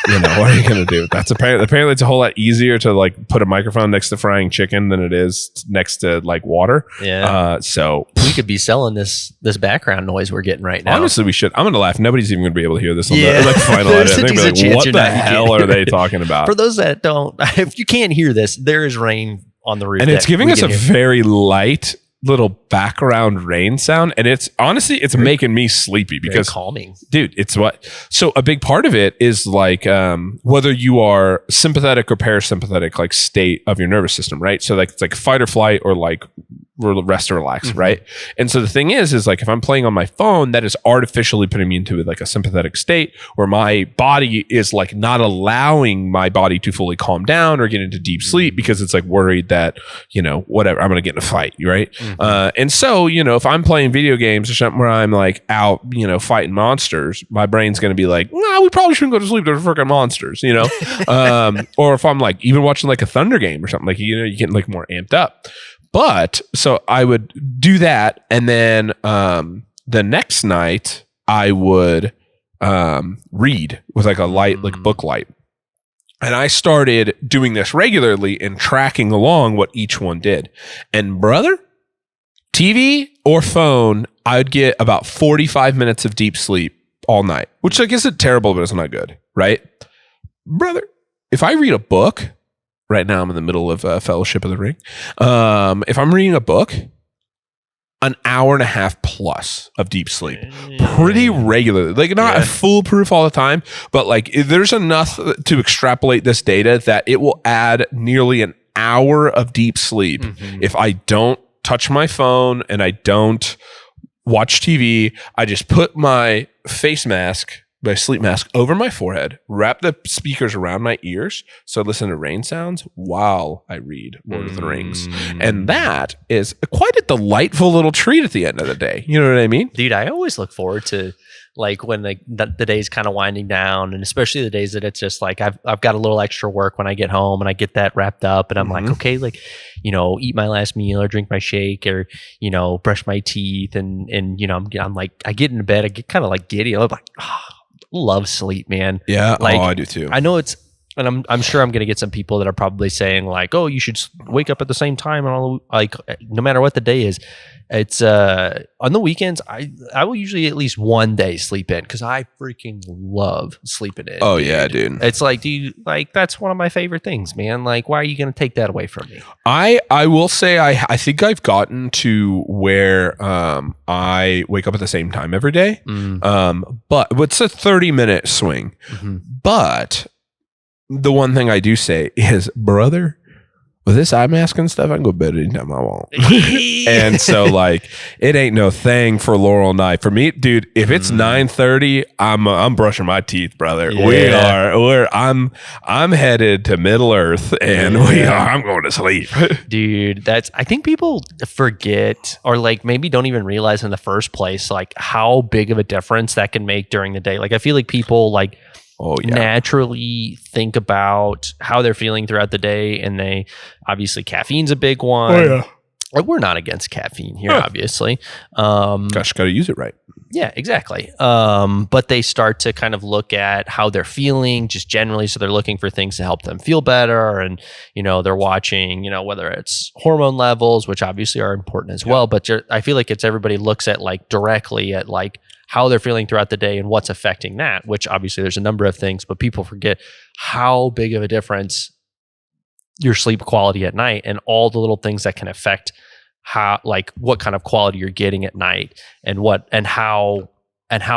you know, what are you going to do? That's apparently it's a whole lot easier to like put a microphone next to frying chicken than it is next to like water. Yeah. So we could be selling this background noise we're getting right now. Honestly, we should. I'm going to laugh. Nobody's even going to be able to hear this on Yeah. the like, final edit. There's a They're gonna be decent like, chance what you're the not hell getting are they talking about? For those that don't, if you can't hear this, there is rain on the roof. And it's that giving we us a can hear. very light little background rain sound, and it's honestly it's making me sleepy Very because calming. dude, it's what. So a big part of it is like whether you are sympathetic or parasympathetic like state of your nervous system, right? So like it's like fight or flight or like rest or relax, right? And so the thing is like if I'm playing on my phone, that is artificially putting me into like a sympathetic state where my body is like not allowing my body to fully calm down or get into deep sleep because it's like worried that, you know, whatever, I'm going to get in a fight, right? And so, you know, if I'm playing video games or something where I'm like out, you know, fighting monsters, my brain's going to be like, nah, we probably shouldn't go to sleep. They're freaking monsters, you know? Or if I'm like even watching like a Thunder game or something, like, you know, you get like more amped up. But so I would do that. And then the next night I would read with like a light, like book light. And I started doing this regularly and tracking along what each one did. And brother, TV or phone, I would get about 45 minutes of deep sleep all night, which like isn't terrible, but it's not good, right? Brother, if I read a book, right now I'm in the middle of Fellowship of the Ring. If I'm reading a book, an hour and a half plus of deep sleep pretty regularly, like not foolproof all the time, but like there's enough to extrapolate this data that it will add nearly an hour of deep sleep if I don't touch my phone and I don't watch TV. I just put my face mask, my sleep mask over my forehead, wrap the speakers around my ears so I listen to rain sounds while I read Lord of the Rings. And that is quite a delightful little treat at the end of the day. You know what I mean? Dude, I always look forward to like when the day's kind of winding down, and especially the days that it's just like I've got a little extra work when I get home and I get that wrapped up and I'm like, okay, like, you know, eat my last meal or drink my shake or, you know, brush my teeth and you know, I'm like, I get into bed, I get kind of like giddy. I'm like, love sleep, man. Yeah. Like, I do too. I know it's, and I'm sure I'm going to get some people that are probably saying like, oh, you should wake up at the same time and all, like no matter what the day is. It's on the weekends I will usually at least one day sleep in because I freaking love sleeping in. Oh yeah, dude. It's like, dude, like that's one of my favorite things, man. Like, why are you going to take that away from me? I will say I think I've gotten to where I wake up at the same time every day. But it's a 30-minute swing. But the one thing I do say is, brother, with this eye mask and stuff, I can go to bed anytime I want. And so like it ain't no thing for Laurel and I. For me, dude, if it's 9:30, I'm brushing my teeth, brother. Yeah. I'm headed to Middle Earth and I'm going to sleep. Dude, I think people forget or like maybe don't even realize in the first place like how big of a difference that can make during the day. Like I feel like people like naturally think about how they're feeling throughout the day, and they obviously caffeine's a big one. Like we're not against caffeine here, obviously. Gosh, gotta use it right. Yeah, exactly. But they start to kind of look at how they're feeling just generally. So they're looking for things to help them feel better. And, you know, they're watching, you know, whether it's hormone levels, which obviously are important as well. But I feel like everybody looks at like directly at like how they're feeling throughout the day and what's affecting that, which obviously there's a number of things, but people forget how big of a difference your sleep quality at night and all the little things that can affect how, like, what kind of quality you're getting at night, and how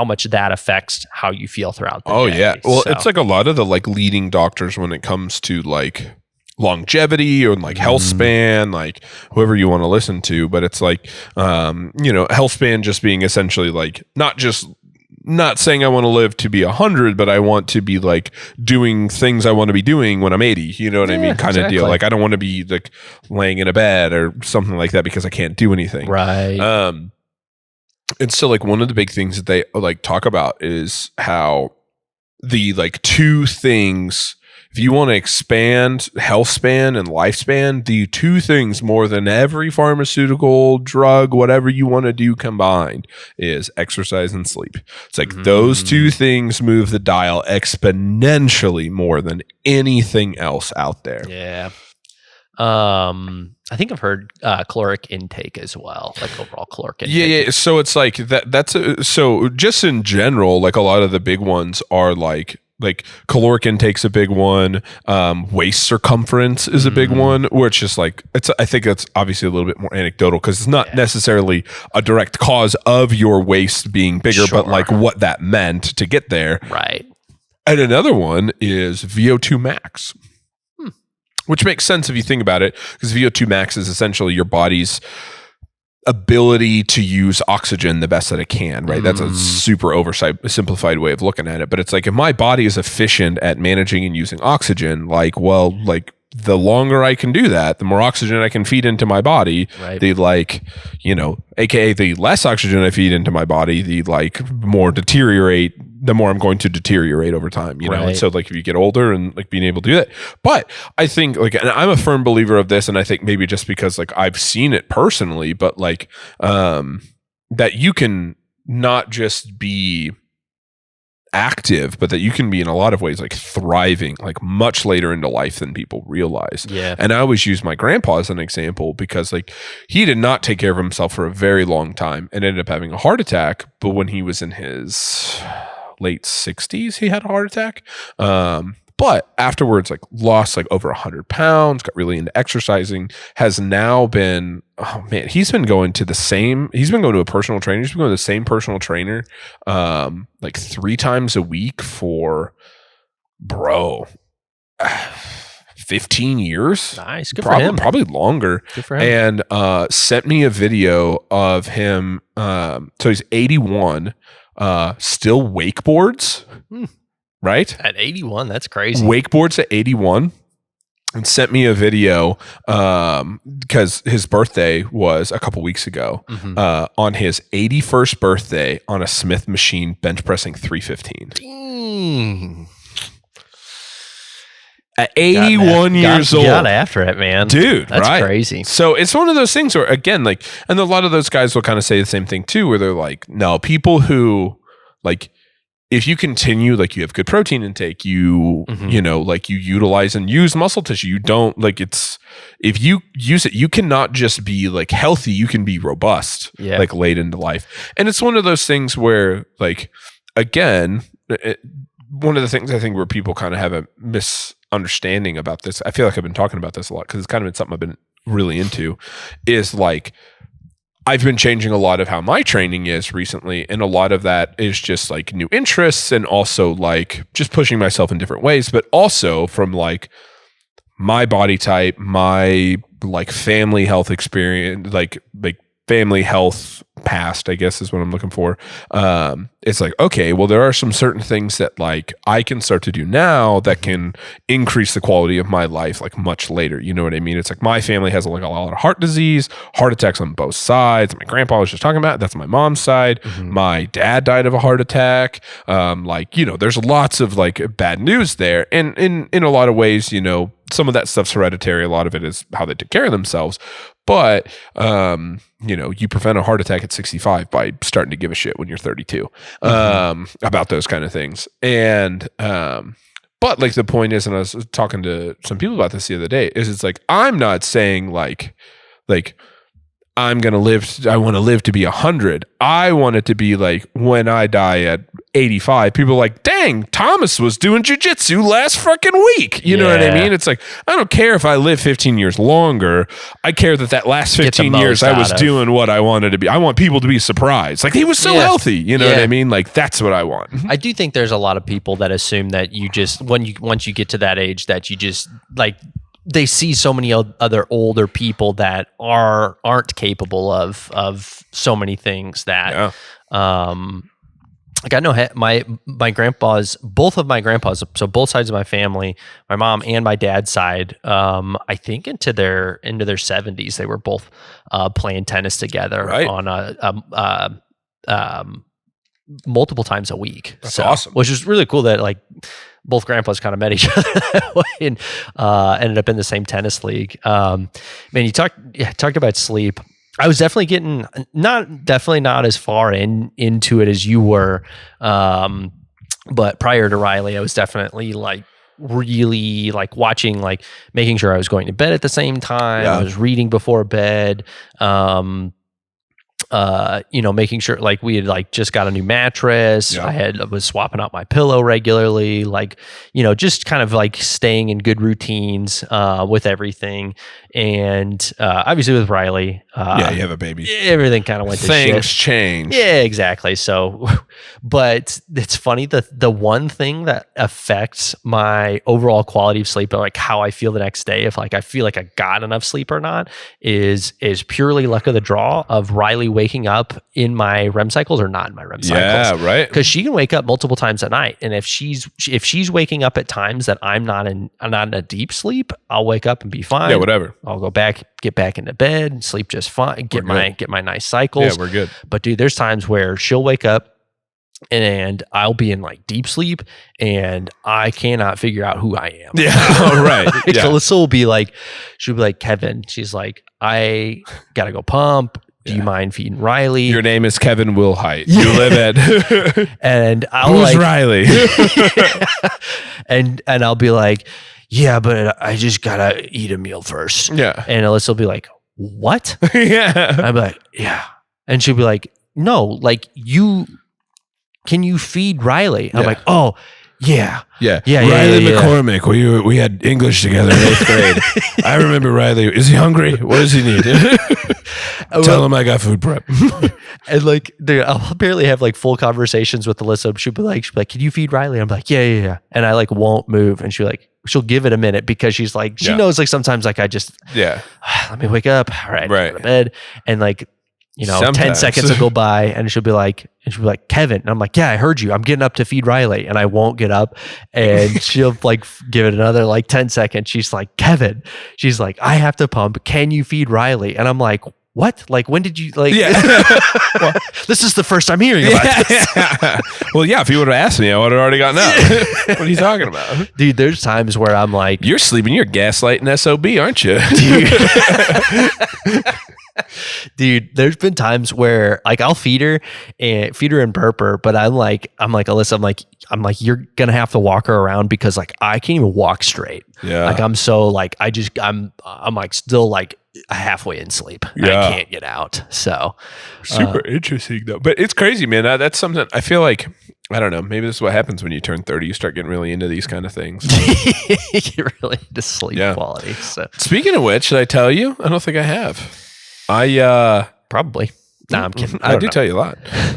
much that affects how you feel throughout the day. Yeah. Well, So, it's like a lot of the like leading doctors when it comes to like longevity or like health span, like whoever you want to listen to, but it's like health span just being essentially like not saying I want to live to be 100, but I want to be like doing things I want to be doing when I'm 80. You know what I mean? Kind of deal. exactly. Like I don't want to be like laying in a bed or something like that because I can't do anything. right. And so like one of the big things that they like talk about is how the like two things, if you want to expand health span and lifespan, the two things more than every pharmaceutical drug, whatever you want to do combined, is exercise and sleep. It's like those two things move the dial exponentially more than anything else out there. Yeah. I think I've heard caloric intake as well, like overall caloric intake. Yeah. So it's like so just in general, like a lot of the big ones are like caloric intake's a big one. Waist circumference is a big one, where it's just like, I think it's obviously a little bit more anecdotal because it's not necessarily a direct cause of your waist being bigger, but like what that meant to get there. Right. And another one is VO2 max. Which makes sense if you think about it, because VO2 max is essentially your body's ability to use oxygen the best that it can, right? That's a super simplified way of looking at it. But it's like, if my body is efficient at managing and using oxygen, like, well, like the longer I can do that, the more oxygen I can feed into my body, the like, AKA the less oxygen I feed into my body, the like the more I'm going to deteriorate over time, know? And so like if you get older and like being able to do that, but I think like, and I'm a firm believer of this, and I think maybe just because like I've seen it personally, but like, that you can not just be active, but that you can be in a lot of ways like thriving like much later into life than people realize. Yeah. And I always use my grandpa as an example because like he did not take care of himself for a very long time and ended up having a heart attack. But when he was in his late 60s, he had a heart attack. But afterwards, like lost like over 100 pounds, got really into exercising, has now been, he's been going to a personal trainer. He's been going to the same personal trainer, like 3 times a week for 15 years. Nice. Good for him. Probably longer. Good for him. And sent me a video of him. So he's 81, still wakeboards. Right? At 81, that's crazy. Wakeboards at 81, and sent me a video because his birthday was a couple weeks ago. On his 81st birthday, on a Smith machine, bench pressing 315. At 81 years old. Got after it, man. Dude, that's right? Crazy. So it's one of those things where, again, like, and a lot of those guys will kind of say the same thing too, where they're like, no, people who like, if you continue, like you have good protein intake, you like you utilize and use muscle tissue, you don't like if you use it, you cannot just be like healthy, you can be robust, like late into life. And it's one of those things where like, again, one of the things I think where people kind of have a misunderstanding about this, I feel like I've been talking about this a lot because it's kind of been something I've been really into, is like, I've been changing a lot of how my training is recently. And a lot of that is just like new interests and also like just pushing myself in different ways, but also from like my body type, my like family health experience, like family health past, I guess is what I'm looking for. It's like, okay, well, there are some certain things that like I can start to do now that can increase the quality of my life like much later. You know what I mean? It's like my family has like a lot of heart disease, heart attacks on both sides. My grandpa was just talking about, that's my mom's side. My dad died of a heart attack. There's lots of like bad news there. And in a lot of ways, some of that stuff's hereditary. A lot of it is how they take care of themselves. But, you prevent a heart attack at 65 by starting to give a shit when you're 32 about those kind of things. And, but like the point is, and I was talking to some people about this the other day, is it's like, I'm not saying like I want to live to be 100. I want it to be like when I die at 85, people are like, dang, Thomas was doing jujitsu last fucking week. You know what I mean? It's like, I don't care if I live 15 years longer. I care that last 15 years I was doing what I wanted to be. I want people to be surprised. Like, he was so healthy. You know what I mean? Like, that's what I want. I do think there's a lot of people that assume that you just, once you get to that age, that you just like, they see so many other older people that aren't capable of so many things that, like I know my grandpas, both of my grandpas, so both sides of my family, my mom and my dad's side, I think into their 70s, they were both playing tennis together on multiple times a week. That's awesome. Which is really cool that like both grandpas kind of met each other that way and ended up in the same tennis league. Man, you talked about sleep. I was definitely definitely not as far into it as you were. But prior to Riley, I was definitely like really like watching, like making sure I was going to bed at the same time. Yeah. I was reading before bed. Making sure like we had like just got a new mattress. Yeah. I was swapping out my pillow regularly, like, just kind of like staying in good routines, with everything. And, obviously with Riley, you have a baby, everything kind of went to shit. Things change. Yeah, exactly. So, but it's funny that the one thing that affects my overall quality of sleep, or like how I feel the next day, if like I feel like I got enough sleep or not, is purely luck of the draw of Riley waking up in my REM cycles or not in my REM cycles. Yeah, right. Because she can wake up multiple times a night, and if she's waking up at times that I'm not in a deep sleep, I'll wake up and be fine. Yeah, whatever. I'll get back into bed, sleep just fine, get my nice cycles. Yeah, we're good. But dude, there's times where she'll wake up and I'll be in like deep sleep and I cannot figure out who I am. Yeah. Oh, right. Yeah. Alyssa she'll be like, Kevin, she's like, I gotta go pump. Do you mind feeding Riley? Your name is Kevin Wilhite. You live at and I'll who's Riley? and I'll be like, yeah, but I just gotta eat a meal first. Yeah. And Alyssa will be like, what? Yeah. I'll be like, yeah. And she'll be like, no, like can you feed Riley? I'm like, oh, yeah. Yeah. Riley McCormick. We had English together in 8th grade. I remember Riley. Is he hungry? What does he need? Tell him I got food prep. And like, I'll barely have like full conversations with Alyssa. She'll be like, can you feed Riley? I'm like, yeah. And I like won't move. And she'll give it a minute because she's like, she knows like sometimes like I just, let me wake up. All right. Go to bed. And like, sometimes 10 seconds will go by and she'll be like, Kevin. And I'm like, yeah, I heard you. I'm getting up to feed Riley. And I won't get up. And she'll like give it another like 10 seconds. She's like, Kevin. She's like, I have to pump. Can you feed Riley? And I'm like, what? Like, when did you like? Yeah. Well, this is the first I'm hearing about this. Well, yeah. If you would have asked me, I would have already gotten up. What are you talking about, dude? There's times where I'm like, you're sleeping. You're gaslighting SOB, aren't you, dude? Dude, there's been times where like I'll feed her and burp her, but I'm like Alyssa, I'm like you're gonna have to walk her around because like I can't even walk straight. Yeah, like I'm so like I'm like still like halfway in sleep. Yeah. I can't get out. So super interesting though. But it's crazy, man. That's something I feel like. I don't know. Maybe this is what happens when you turn 30. You start getting really into these kind of things. You get really into sleep quality. So speaking of which, should I tell you? I don't think I have. Probably. No, I'm kidding. I do tell you a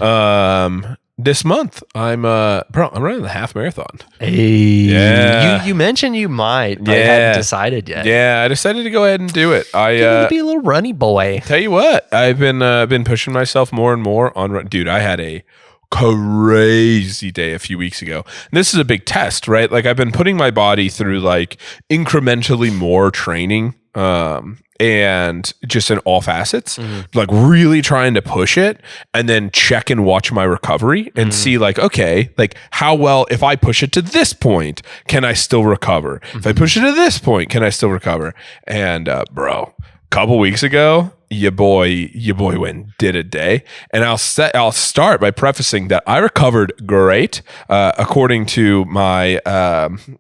lot. This month I'm running the half marathon. Hey, yeah. You mentioned you might, but I hadn't decided yet. Yeah, I decided to go ahead and do it. I be a little runny boy. Tell you what, I've been pushing myself more and more on run. Dude, I had a crazy day a few weeks ago. And this is a big test, right? Like I've been putting my body through like incrementally more training. And just in all facets, like really trying to push it and then check and watch my recovery and see like, okay, like how well, if I push it to this point, can I still recover? If I push it to this point, can I still recover? And bro, couple weeks ago, your boy went and did a day. And I'll start by prefacing that I recovered great, according to my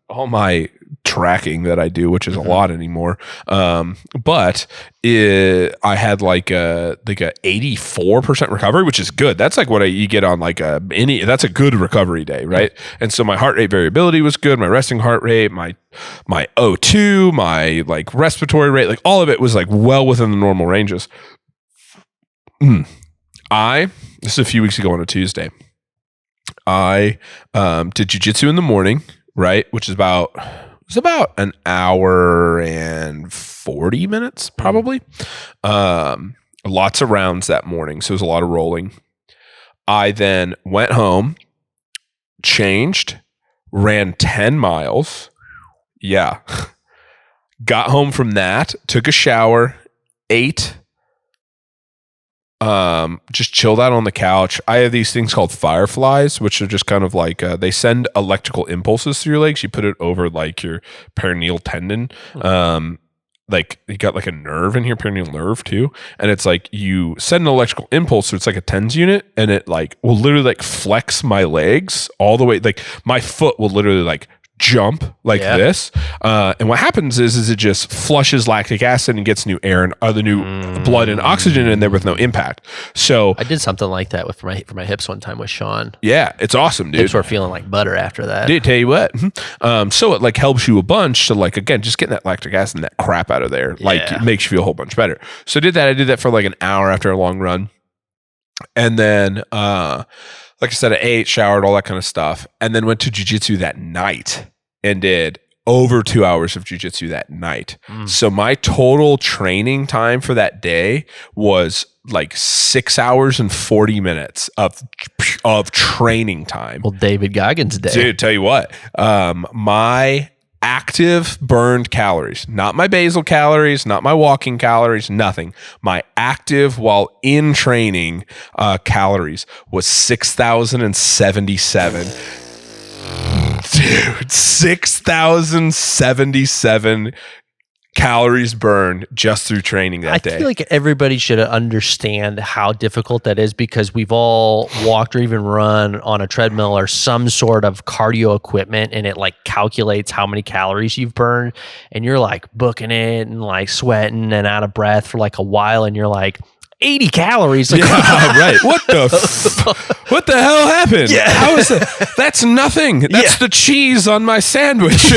all my tracking that I do, which is a lot anymore. But I had like a 84% recovery, which is good. That's like what you get on like that's a good recovery day, right? And so my heart rate variability was good. My resting heart rate, my O2, my like respiratory rate, like all of it was like well within the normal ranges. This is a few weeks ago on a Tuesday. I did jujitsu in the morning, right? Which is about an hour and 40 minutes, probably. Lots of rounds that morning, so it was a lot of rolling. I then went home, changed, ran 10 miles. Yeah. Got home from that, took a shower, ate, just chilled out on the couch. I have these things called fireflies, which are just kind of like they send electrical impulses through your legs. You put it over like your perineal tendon. Like you got like a nerve in here, perineal nerve too. And it's like you send an electrical impulse, so it's like a TENS unit, and it like will literally like flex my legs all the way. Like my foot will literally like jump like this. And what happens is it just flushes lactic acid and gets new air and other new blood and oxygen in there with no impact. So I did something like that for my hips one time with Sean. Yeah, it's awesome, dude. Hips were feeling like butter after that. Dude, tell you what. So it like helps you a bunch to like, again, just getting that lactic acid and that crap out of there. Like it makes you feel a whole bunch better. So I did that for like an hour after a long run. And then, like I said, I ate, showered, all that kind of stuff, and then went to jiu-jitsu that night and did over 2 hours of jiu-jitsu that night. So my total training time for that day was like 6 hours and 40 minutes of training time. Well, David Goggins Day. Dude, tell you what, my active burned calories, not my basal calories, not my walking calories, nothing. My active while in training calories was 6,077. Dude, 6,077 calories burned just through training that day. I feel like everybody should understand how difficult that is, because we've all walked or even run on a treadmill or some sort of cardio equipment, and it like calculates how many calories you've burned, and you're like booking it and like sweating and out of breath for like a while, and you're like 80 calories. Like, yeah, right. What the hell happened? Yeah. How is that? That's nothing. That's the cheese on my sandwich.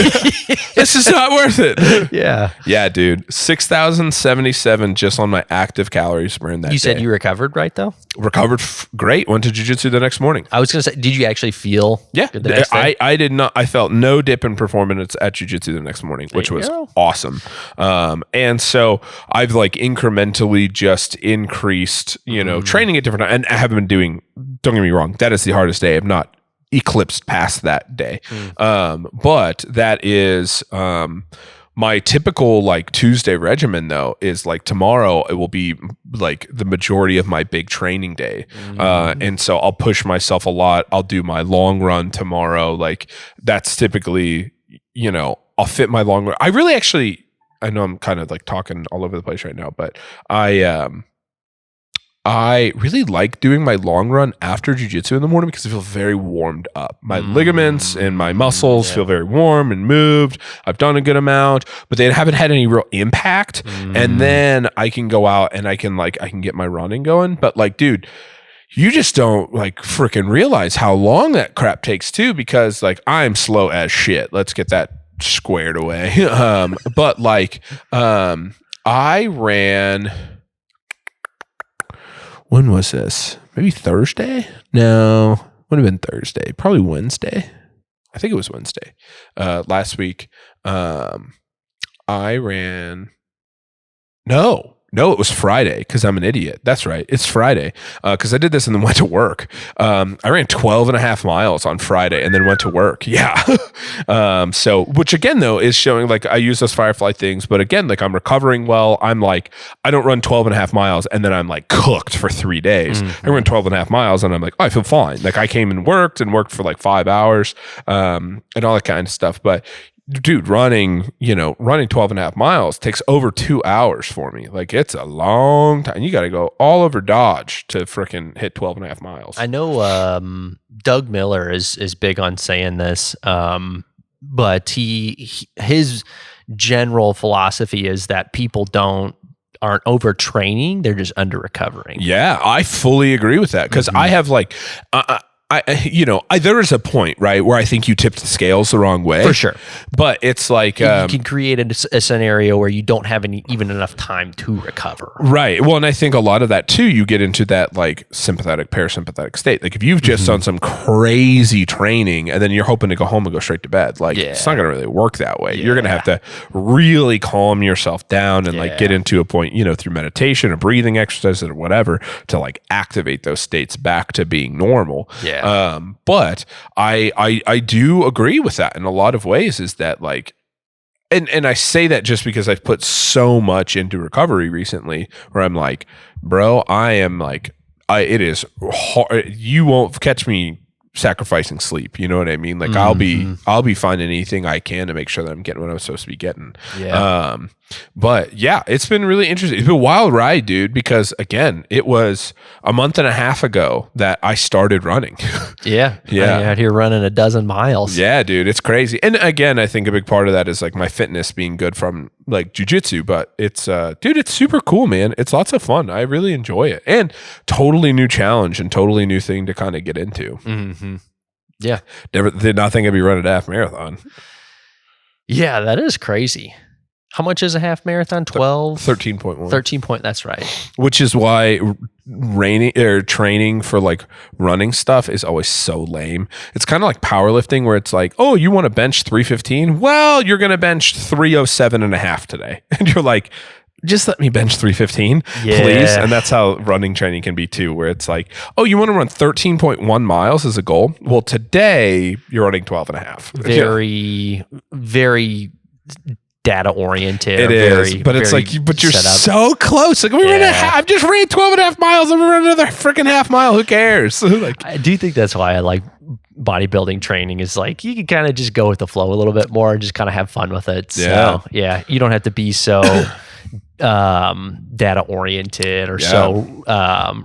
This is not worth it. Yeah. Yeah, dude. 6,077 just on my active calories burned that day. You said you recovered, right, though? Recovered great. Went to jiu-jitsu the next morning. I was going to say, did you actually feel good the next day? I did not. I felt no dip in performance at jiu-jitsu the next morning, which was awesome. And so I've like incrementally just increased, training at different times, and I haven't been doing, don't get me wrong, that is the hardest day. I've not eclipsed past that day. But that is, my typical like Tuesday regimen though is like tomorrow it will be like the majority of my big training day. And so I'll push myself a lot. I'll do my long run tomorrow. Like that's typically, I'll fit my long run. I really actually, I know I'm kind of like talking all over the place right now, but I really like doing my long run after jiu-jitsu in the morning because I feel very warmed up. My ligaments and my muscles feel very warm and moved. I've done a good amount, but they haven't had any real impact. And then I can go out and I can get my running going. But like, dude, you just don't like freaking realize how long that crap takes too, because like I'm slow as shit. Let's get that squared away. But like, I ran, when was this? Maybe Thursday? No, would have been Thursday. Probably Wednesday. I think it was Wednesday. Last week. I ran. No, it was Friday because I'm an idiot. That's right. It's Friday because I did this and then went to work. I ran 12 and a half miles on Friday and then went to work. Yeah. So, which again, though, is showing like I use those firefly things. But again, like I'm recovering well. I'm like, I don't run 12 and a half miles and then I'm like cooked for 3 days. I ran 12 and a half miles and I'm like, oh, I feel fine. Like I came and worked for like 5 hours and all that kind of stuff. But dude, running 12 and a half miles takes over 2 hours for me. Like it's a long time. You got to go all over Dodge to freaking hit 12 and a half miles. I know Doug Miller is big on saying this. but his general philosophy is that people aren't overtraining; they're just under recovering. Yeah, I fully agree with that because I have like, there is a point, right, where I think you tipped the scales the wrong way. For sure. But it's like... you can create a scenario where you don't have even enough time to recover. Right. Well, and I think a lot of that too, you get into that like sympathetic, parasympathetic state. Like if you've just done some crazy training and then you're hoping to go home and go straight to bed, like it's not going to really work that way. You're going to have to really calm yourself down and like get into a point, through meditation or breathing exercises or whatever to like activate those states back to being normal. Yeah. But I do agree with that in a lot of ways is that like, and I say that just because I've put so much into recovery recently where I'm like, bro, I am like, it is hard. You won't catch me sacrificing sleep. You know what I mean? Like I'll be finding anything I can to make sure that I'm getting what I'm supposed to be getting. Yeah. But yeah, it's been really interesting. It's been a wild ride, dude, because again, it was a month and a half ago that I started running. Yeah. I'm out here running a dozen miles. Yeah, dude, it's crazy. And again, I think a big part of that is like my fitness being good from like jujitsu, but it's, dude, it's super cool, man. It's lots of fun. I really enjoy it and totally new challenge and totally new thing to kind of get into. Mm-hmm. Yeah. Did not think I'd be running a half marathon. Yeah, that is crazy. How much is a half marathon? 12? 13.1. 13 point. That's right. Which is why training for like running stuff is always so lame. It's kind of like powerlifting where it's like, oh, you want to bench 315? Well, you're going to bench 307 and a half today. And you're like, just let me bench 315, please. And that's how running training can be too, where it's like, oh, you want to run 13.1 miles as a goal? Well, today you're running 12 and a half. Very, very data oriented. It is, but it's like, but you're so close. Like, I've just ran 12 and a half miles. I'm going to run another freaking half mile. Who cares? Like, I do think that's why I like bodybuilding training is like, you can kind of just go with the flow a little bit more and just kind of have fun with it. So, you don't have to be so data oriented or so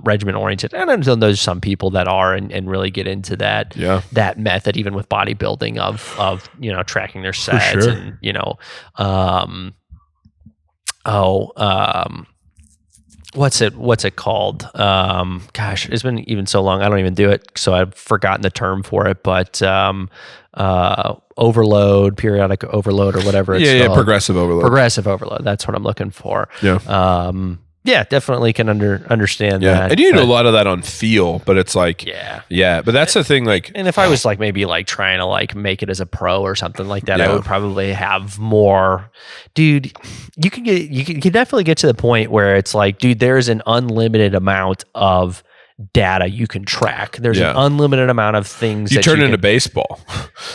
regimen oriented. And I know there's some people that are and really get into that that method, even with bodybuilding of tracking their sets and what's it called? Gosh, it's been even so long. I don't even do it, so I've forgotten the term for it. But overload, periodic overload, or whatever it's called. Progressive overload. Progressive overload. That's what I'm looking for. Yeah, definitely can understand that. And you do a lot of that on feel, but it's like, but that's the thing. Like, and if I was like maybe like trying to like make it as a pro or something like that, I would probably have more. Dude, you can definitely get to the point where it's like, dude, there's an unlimited amount of data you can track. There's an unlimited amount of things you turn into baseball.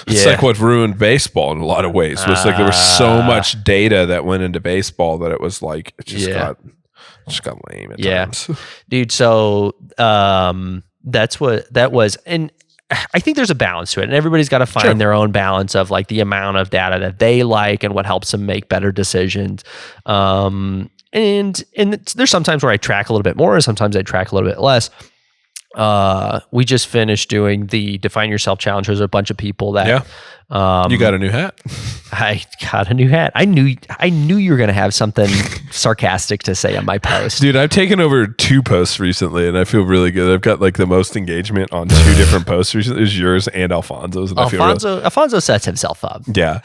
It's like what ruined baseball in a lot of ways. It was like there was so much data that went into baseball that it was like it just got lame at times. Dude, so that's what that was. And I think there's a balance to it, and everybody's got to find their own balance of like the amount of data that they like and what helps them make better decisions. And there's sometimes where I track a little bit more, and sometimes I track a little bit less. We just finished doing the Define Yourself Challenge. There's a bunch of people that you got a new hat. I got a new hat. I knew you were gonna have something sarcastic to say on my post. Dude, I've taken over 2 posts recently and I feel really good. I've got like the most engagement on 2 different posts recently. It was yours and Alfonso's. And Alfonso sets himself up. Yeah.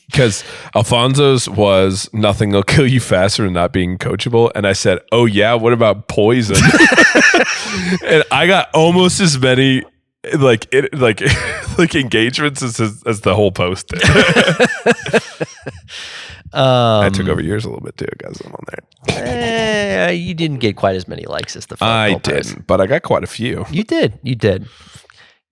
Because Alfonso's was nothing will kill you faster than not being coachable. And I said, oh yeah, what about poison? And I got almost as many like engagements as the whole post did. I took over yours a little bit too. Got some on there. You didn't get quite as many likes as the first I didn't, but I got quite a few. You did.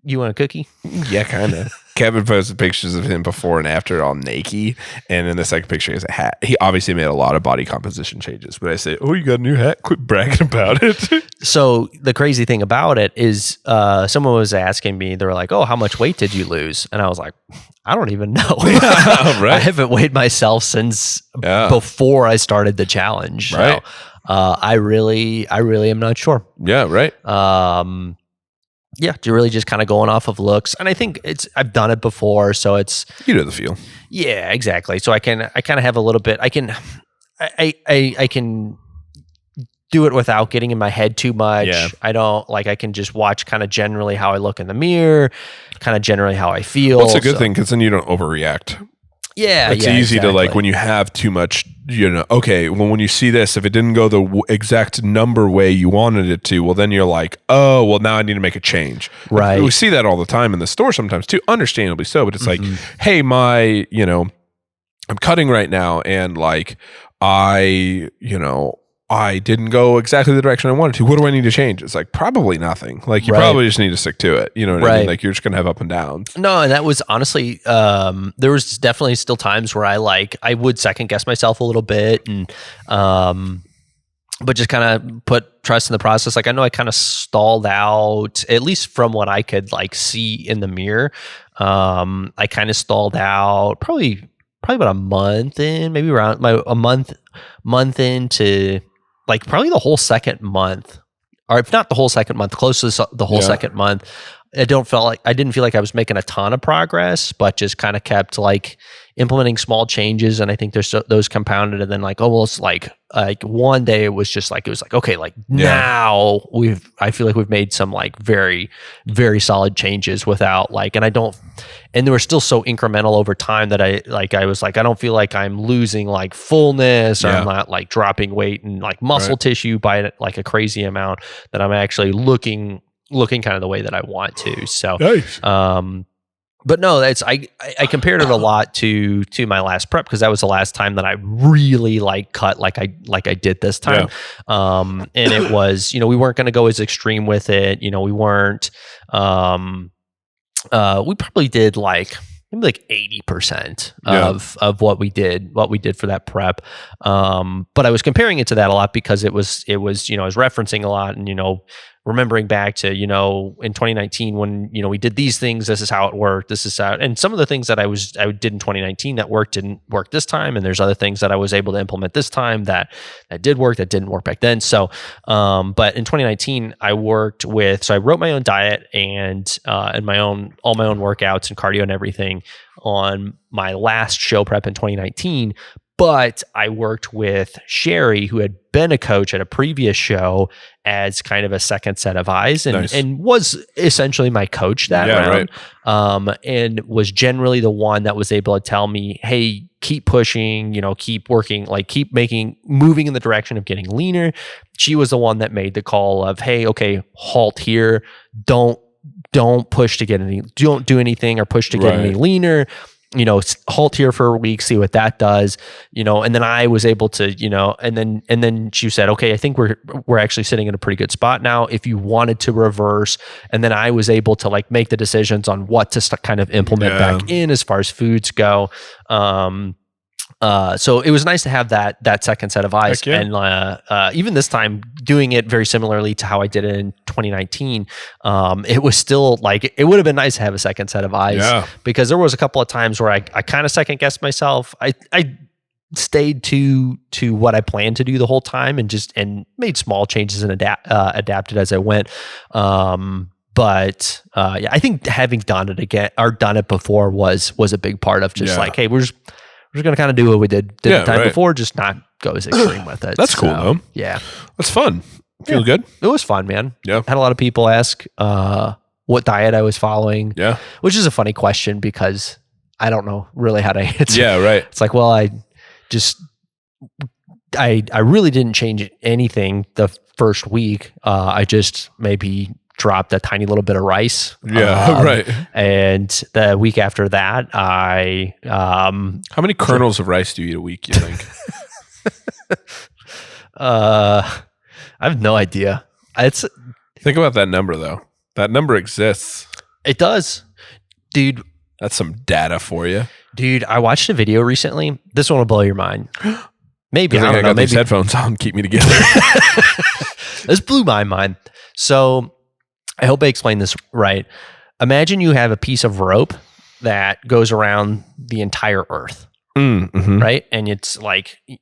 You want a cookie? Yeah, kind of. Kevin posted pictures of him before and after all naked, and in the second picture he has a hat. He obviously made a lot of body composition changes, but I say, oh, you got a new hat? Quit bragging about it. So the crazy thing about it is someone was asking me, they were like, oh, how much weight did you lose? And I was like, I don't even know. I haven't weighed myself since before I started the challenge. Right. So I really am not sure. Yeah, right. yeah, really just kind of going off of looks. And I think I've done it before, so it's You know the feel. yeah, exactly. So I kind of have a little bit. I can do it without getting in my head too much. Yeah. I can just watch kind of generally how I look in the mirror, kind of generally how I feel. Well, it's a good thing because then you don't overreact. Yeah, It's easy to like when you have too much, okay, well, when you see this, if it didn't go the exact number way you wanted it to, well, then you're like, oh, well, now I need to make a change. Right. We see that all the time in the store sometimes too, understandably so, but it's like, hey, I'm cutting right now and like, I didn't go exactly the direction I wanted to. What do I need to change? It's like probably nothing. Like you probably just need to stick to it. You know what I mean? Like you're just gonna have up and downs. No, and that was honestly, there was definitely still times where I would second guess myself a little bit, and but just kind of put trust in the process. Like I know I kind of stalled out, at least from what I could like see in the mirror. I kind of stalled out probably about a month in, maybe around a month into. Like probably the whole second month, or if not the whole second month, close to the whole second month. I didn't feel like I was making a ton of progress, but just kind of kept like implementing small changes. And I think there's those compounded, and then like almost like one day it was like okay, like now I feel like we've made some like very, very solid changes without like, and they were still so incremental over time that I was like, I don't feel like I'm losing like fullness, or I'm not like dropping weight and like muscle tissue by like a crazy amount, that I'm actually looking kind of the way that I want to. So, Nice. but no, I compared it a lot to my last prep, because that was the last time that I really like cut like I did this time. And it was, we weren't going to go as extreme with it. We weren't, we probably did like maybe like 80% of what we did for that prep. But I was comparing it to that a lot because it was, I was referencing a lot, and, remembering back to, in 2019 when, we did these things, this is how it worked. This is how, and some of the things that I did in 2019 that didn't work this time. And there's other things that I was able to implement this time that did work, that didn't work back then. So, but in 2019 I worked with, so I wrote my own diet and all my own workouts and cardio and everything on my last show prep in 2019. But I worked with Sherry, who had been a coach at a previous show, as kind of a second set of eyes, and was essentially my coach that round. Right. And was generally the one that was able to tell me, hey, keep pushing, keep working, like keep moving in the direction of getting leaner. She was the one that made the call of, hey, okay, halt here. Don't push to get don't do anything or push to get any leaner. Halt here for a week, see what that does, and then I was able to, and then she said, okay, I think we're actually sitting in a pretty good spot now if you wanted to reverse. And then I was able to like make the decisions on what to kind of implement back in as far as foods go. So it was nice to have that second set of eyes, and even this time doing it very similarly to how I did it in 2019. It was still like, it would have been nice to have a second set of eyes, because there was a couple of times where I kind of second guessed myself. I stayed to what I planned to do the whole time, and made small changes and adapted as I went. But I think having done it again or done it before was a big part of just like, hey, we're just going to kind of do what we did the time before, just not go as extreme with it. That's cool, though. Yeah. That's fun. Feel good? It was fun, man. Yeah. Had a lot of people ask what diet I was following. Yeah. Which is a funny question because I don't know really how to answer. Yeah, right. It's like, well, I really didn't change anything the first week. I just maybe dropped a tiny little bit of rice. Yeah, right. And the week after that, I how many kernels of rice do you eat a week, you think? I have no idea. Think about that number though. That number exists. It does. Dude, that's some data for you. Dude, I watched a video recently. This one will blow your mind. Maybe. I got these headphones on, keep me together. This blew my mind. So I hope I explained this right. Imagine you have a piece of rope that goes around the entire earth, right? And it's like, you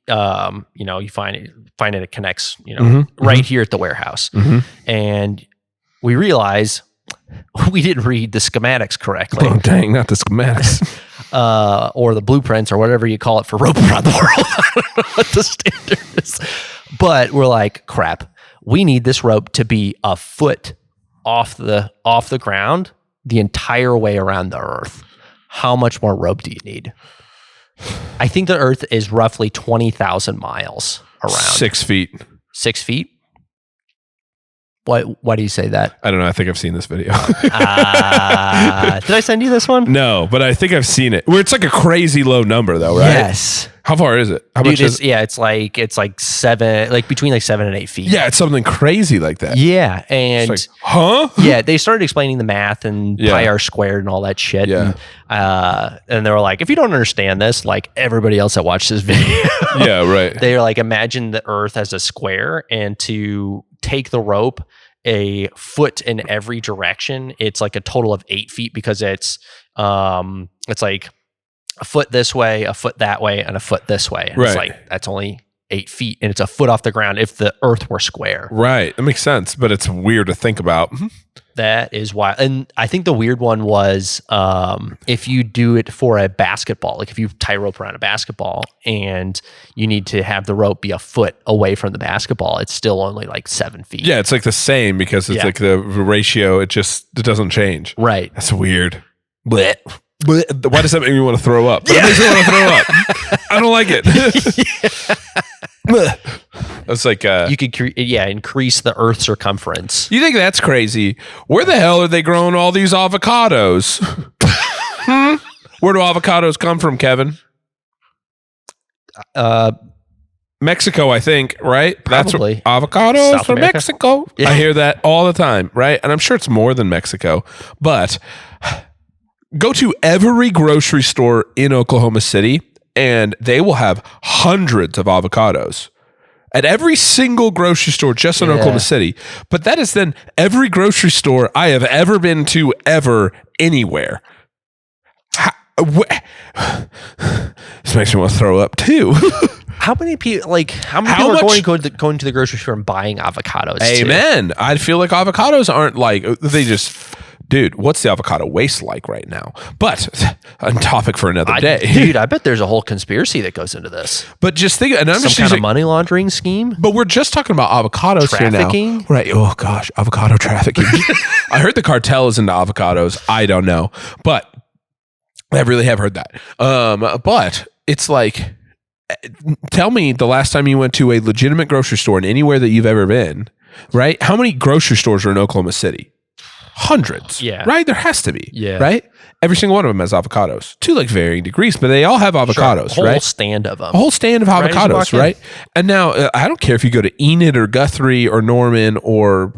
find it connects, right here at the warehouse. And we realize we didn't read the schematics correctly. Oh, dang, not the schematics. Or the blueprints or whatever you call it for rope around the world. I don't know what the standard is. But we're like, crap, we need this rope to be a foot off the ground the entire way around the earth. How much more rope do you need? I think the earth is roughly 20,000 miles around. 6 feet. 6 feet? Why do you say that? I don't know. I think I've seen this video. Did I send you this one? No, but I think I've seen it. Where it's like a crazy low number, though, right? Yes. How far is it? How Dude, much is it? it's like 7, like between like 7 and 8 feet. Yeah, it's something crazy like that. Yeah. And It's like, huh? yeah, they started explaining the math and Yeah. pi r squared and all that shit. Yeah. And they were like, if you don't understand this, like everybody else that watched this video, Yeah, right. they were like, imagine the earth as a square, and to take the rope a foot in every direction, it's like a total of 8 feet, because it's like a foot this way, a foot that way, and a foot this way. And it's Right. like, that's only 8 feet, and it's a foot off the ground if the earth were square. Right. That makes sense, but it's weird to think about. That is why. And I think the weird one was if you do it for a basketball, like if you tie rope around a basketball and you need to have the rope be a foot away from the basketball, it's still only like 7 feet. Yeah, it's like the same because it's Yeah. like the ratio, it doesn't change. Right. That's weird. Blech. Blech. Why does that make me want to throw up? That makes me want to throw up. I don't like it. It's like, You could, increase the earth's circumference. you think that's crazy? Where the hell are they growing all these avocados? Where do avocados come from, Kevin? Mexico, I think, right? Probably. That's avocados South from America. Mexico. Yeah. I hear that all the time, right? And I'm sure it's more than Mexico. But go to every grocery store in Oklahoma City, and they will have hundreds of avocados. At every single grocery store just in Yeah. Oklahoma City. But that is then every grocery store I have ever been to ever anywhere. This makes me want to throw up too. How many people? How many How people much- are going to the grocery store and buying avocados? too? Amen. I feel like avocados aren't like they just. Dude, what's the avocado waste like right now? But a topic for another day. Dude, I bet there's a whole conspiracy that goes into this. But just think, and I'm Some just kind using, of money laundering scheme. but we're just talking about avocados Trafficking? here now. Right. Oh gosh, avocado trafficking. I heard the cartel is into avocados. I don't know. But I really have heard that. But it's like, tell me the last time you went to a legitimate grocery store in anywhere that you've ever been, right? How many grocery stores are in Oklahoma City? Hundreds. Yeah. Right? There has to be. Yeah. Right? Every single one of them has avocados to like varying degrees, but they all have avocados, a whole right? stand of them. A whole stand of Right as you avocados, walk in. right? And now I don't care if you go to Enid or Guthrie or Norman or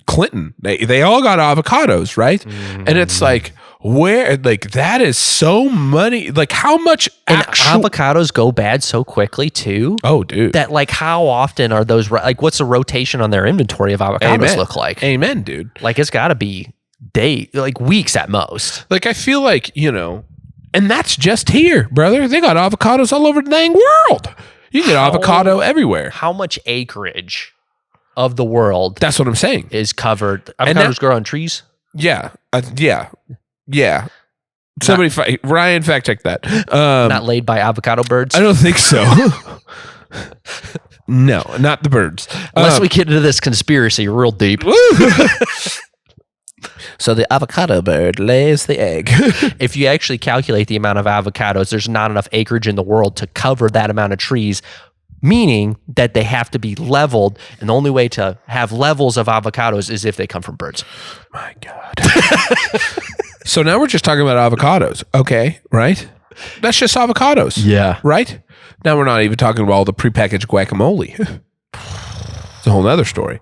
Clinton. They all got avocados, right? And it's like, where, like, that is so money. Like, how much And actual. avocados go bad so quickly too. Oh, dude. That how often are those what's the rotation on their inventory of avocados Amen. look like? Amen, dude. Like it's got to be weeks at most. Like, I feel like, and that's just here, brother. They got avocados all over the dang world. You can get avocado everywhere. How much acreage of the world That's what I'm saying. is covered? And Avocados grow on trees. Yeah. Yeah. Somebody, Ryan, fact check that. Not laid by avocado birds. I don't think so. No, not the birds. Unless we get into this conspiracy real deep. So the avocado bird lays the egg. If you actually calculate the amount of avocados, there's not enough acreage in the world to cover that amount of trees, meaning that they have to be leveled. And the only way to have levels of avocados is if they come from birds. My God. So now we're just talking about avocados. Okay, right? That's just avocados. Yeah. Right? Now we're not even talking about all the prepackaged guacamole. It's a whole nother story.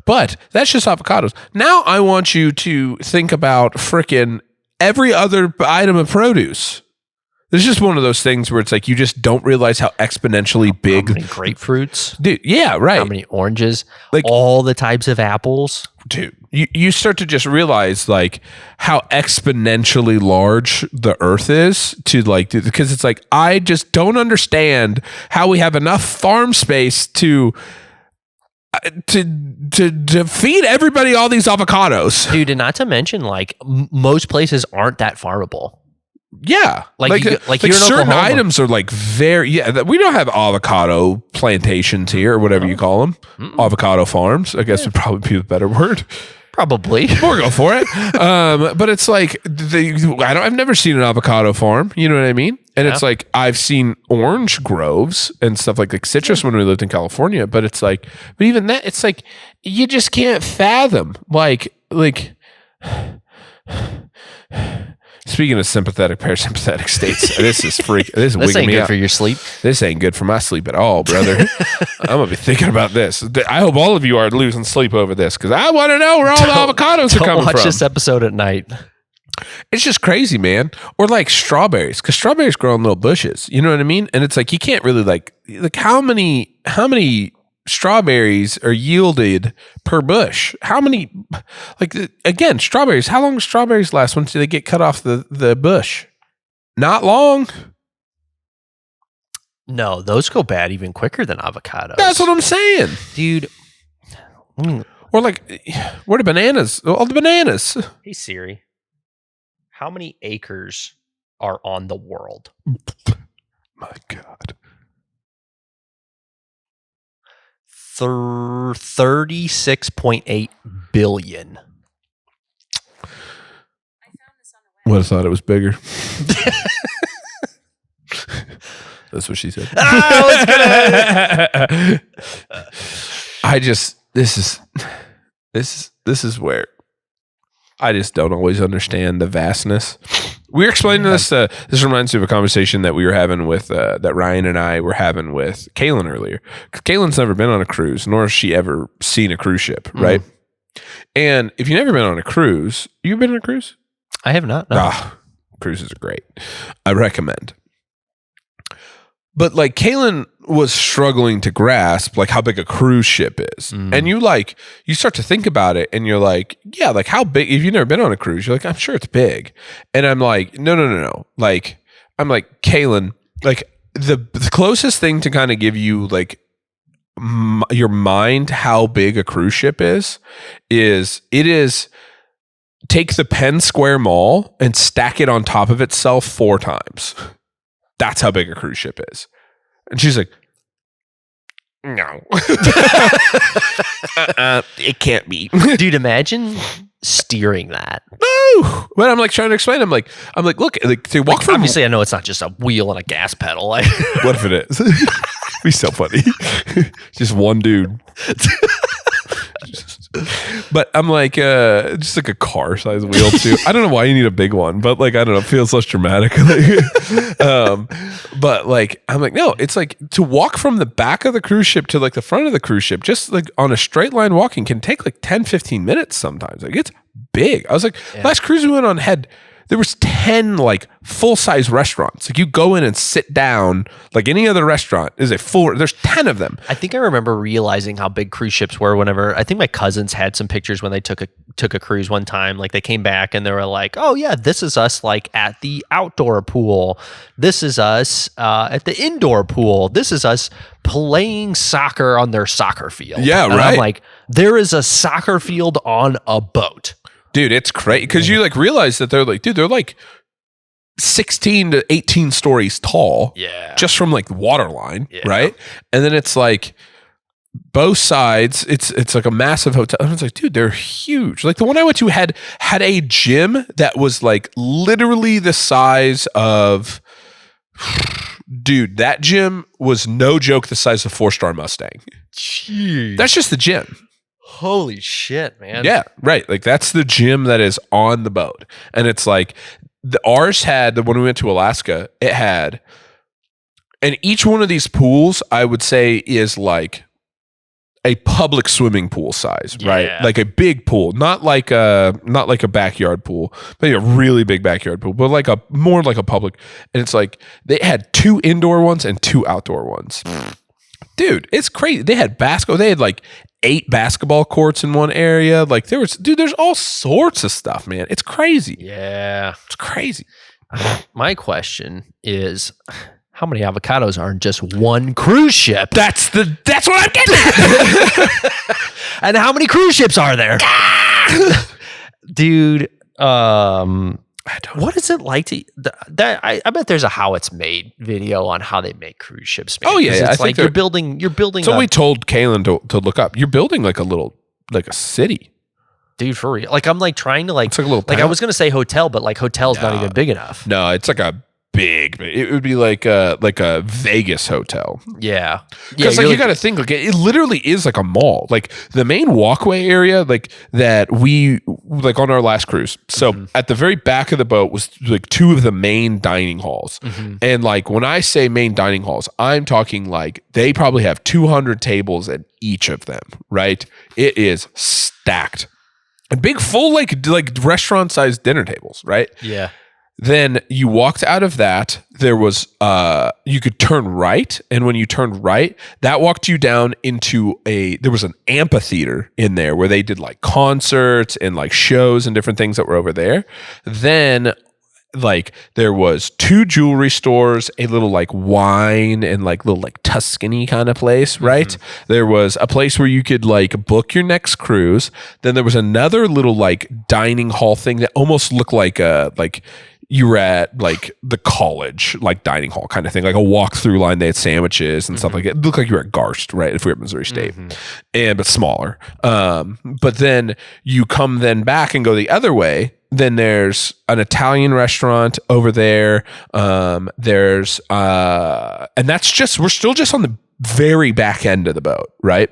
But that's just avocados. Now I want you to think about frickin' every other item of produce. This is just one of those things where it's like you just don't realize how exponentially big. How many grapefruits? Dude, yeah, right. How many oranges? Like- All the types of apples. Dude, you start to just realize like how exponentially large the earth is to like, because it's like, I just don't understand how we have enough farm space to to feed everybody all these avocados. Dude, and not to mention, like, most places aren't that farmable. Yeah, Like here in certain Oklahoma. items are like very. Yeah, we don't have avocado plantations here or whatever you call them. Avocado farms, I guess would probably be the better word. Probably. We'll go for it. But it's like I've never seen an avocado farm. You know what I mean? And it's like I've seen orange groves and stuff like citrus when we lived in California. But it's like, but even that, it's like you just can't fathom. Like. Speaking of sympathetic, parasympathetic states, this is freak. This is This wigging ain't me good out. for your sleep. This ain't good for my sleep at all, brother. I'm gonna be thinking about this. I hope all of you are losing sleep over this because I want to know where all the avocados are Don't coming watch from. this episode at night. It's just crazy, man. Or like strawberries, because strawberries grow on little bushes. You know what I mean? And it's like you can't really like how many strawberries are yielded per bush? How many? Like again, strawberries. How long do strawberries last once they get cut off the bush? Not long. No, those go bad even quicker than avocados. That's what I'm saying. Dude. Or like, where the bananas? All the bananas. Hey Siri, how many acres are on the world? My God. 36.8 billion. Would have thought it was bigger. That's what she said. This is where I just don't always understand the vastness. We were explaining this. This reminds me of a conversation that we were having with that Ryan and I were having with Kaylin earlier. Because Kaylin's never been on a cruise, nor has she ever seen a cruise ship, right? And if you've never been on a cruise, you've been on a cruise? I have not. No. Cruises are great. I recommend. But like Kaylin was struggling to grasp like how big a cruise ship is. And you start to think about it and you're like, yeah, like how big, if you've never been on a cruise, you're like, I'm sure it's big. And I'm like, no. Like, I'm like, Kaylin, like the closest thing to kind of give you like your mind how big a cruise ship is take the Penn Square Mall and stack it on top of itself 4 times. That's how big a cruise ship is. And she's like, no. It can't be. Dude, imagine steering that. No. But I'm like trying to explain. I'm like, look, like to walk from. Obviously, I know it's not just a wheel and a gas pedal. Like, What if it is? It'd be so funny. Just one dude. But I'm like, just like a car size wheel too. I don't know why you need a big one, but like, I don't know, it feels less dramatic. But like, I'm like, no, it's like to walk from the back of the cruise ship to like the front of the cruise ship, just like on a straight line walking can take like 10, 15 minutes sometimes. Like it's big. I was like, last cruise we went on there was 10 like full size restaurants. Like you go in and sit down like any other restaurant is there's 10 of them. I think I remember realizing how big cruise ships were whenever I think my cousins had some pictures when they took a cruise one time. Like they came back and they were like, oh yeah, this is us like at the outdoor pool. This is us at the indoor pool. This is us playing soccer on their soccer field. Yeah, and right. I'm like, there is a soccer field on a boat. Dude, it's crazy because you like realize that they're like 16 to 18 stories tall. Yeah. Just from like the water line, right? And then it's like both sides, it's like a massive hotel. And it's like, dude, they're huge. Like the one I went to had a gym that was like literally the size of dude, that gym was no joke the size of a 4-star Mustang. Jeez. That's just the gym. Holy shit, man. Yeah, right. Like that's the gym that is on the boat. And it's like ours had, when we went to Alaska, it had, and each one of these pools, I would say, is like a public swimming pool size, right? Like a big pool, not like a backyard pool, maybe a really big backyard pool, but like more like a public. And it's like they had 2 indoor ones and 2 outdoor ones. Dude, it's crazy. They had basketball. They had like 8 basketball courts in one area. Like there's all sorts of stuff, man. It's crazy. Yeah. It's crazy. My question is, how many avocados are in just one cruise ship? That's what I'm getting at. And how many cruise ships are there? Dude, what is it like to I bet there's a how it's made video on how they make cruise ships. Oh, yeah, 'Cause I it's think like you're building So we told Kaylin to look up. You're building like a city. dude, for real. Like I'm like trying to It's like a little I town. was gonna say hotel, but like hotel's not even big enough. No, it's like a big. It would be like a Vegas hotel. Yeah. Because like you got to think like it literally is like a mall. Like the main walkway area, like that we like on our last cruise. So at the very back of the boat was like two of the main dining halls. And like when I say main dining halls, I'm talking like they probably have 200 tables at each of them. Right? It is stacked. And big full like restaurant sized dinner tables. Right? Yeah. Then you walked out of that. There was you could turn right, and when you turned right, that walked you down into there was an amphitheater in there where they did like concerts and like shows and different things that were over there. Then like there was 2 jewelry stores, a little like wine and like little like Tuscany kind of place, right? There was a place where you could like book your next cruise. Then there was another little like dining hall thing that almost looked like you were at like the college, like dining hall kind of thing, like a walk-through line. They had sandwiches and stuff like that. It looked like you were at Garst, right? If we were at Missouri State, but smaller. But then you come then back and go the other way. Then there's an Italian restaurant over there. There's and that's just, we're still just on the very back end of the boat, right?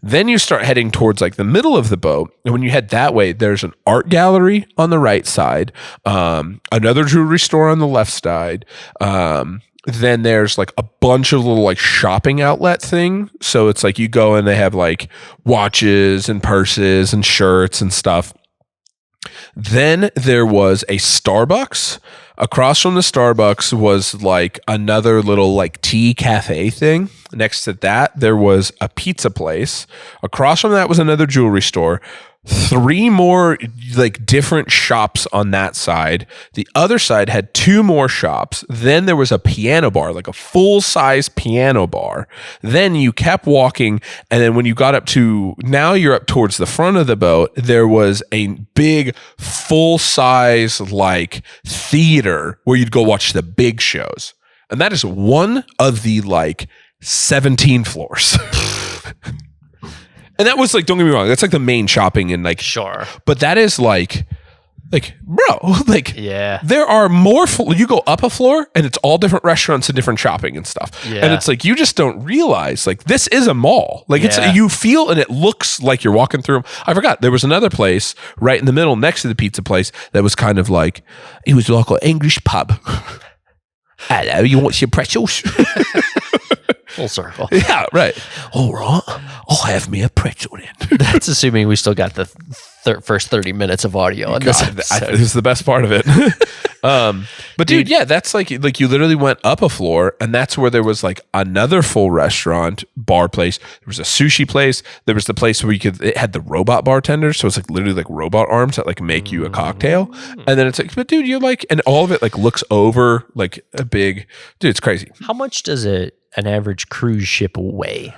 Then you start heading towards like the middle of the boat. And when you head that way, there's an art gallery on the right side, another jewelry store on the left side. Then there's like a bunch of little like shopping outlet thing. So it's like you go and they have like watches and purses and shirts and stuff. Then there was a Starbucks. Across from the Starbucks was like another little like tea cafe thing. Next to that, there was a pizza place. Across from that was another jewelry store. 3 more like different shops on that side. The other side had 2 more shops. Then there was a piano bar, like a full-size piano bar. Then you kept walking, and then when you got up to, now you're up towards the front of the boat, there was a big full-size like theater where you'd go watch the big shows. And that is one of the like 17 floors. And that was like, don't get me wrong, that's like the main shopping and like, Sure. but that is like, bro, like, Yeah. there are more, you go up a floor and it's all different restaurants and different shopping and stuff. Yeah. And it's like, you just don't realize like this is a mall. Like Yeah. it's, you feel and it looks like you're walking through them. I forgot there was another place right in the middle next to the pizza place that was kind of like, it was like an English pub. Hello, you want your pretzels? Full circle. Yeah, right. All right. I'll have me a pretzel then. That's assuming we still got the first 30 minutes of audio on this God, episode. this is the best part of it. But dude, yeah, that's like you literally went up a floor, and that's where there was like another full restaurant bar place. There was a sushi place. There was the place where it had the robot bartenders, so it's like literally like robot arms that like make you a cocktail. And then it's like, but dude, you're like, and all of it like looks over like a big dude. It's crazy. How much does an average cruise ship weigh?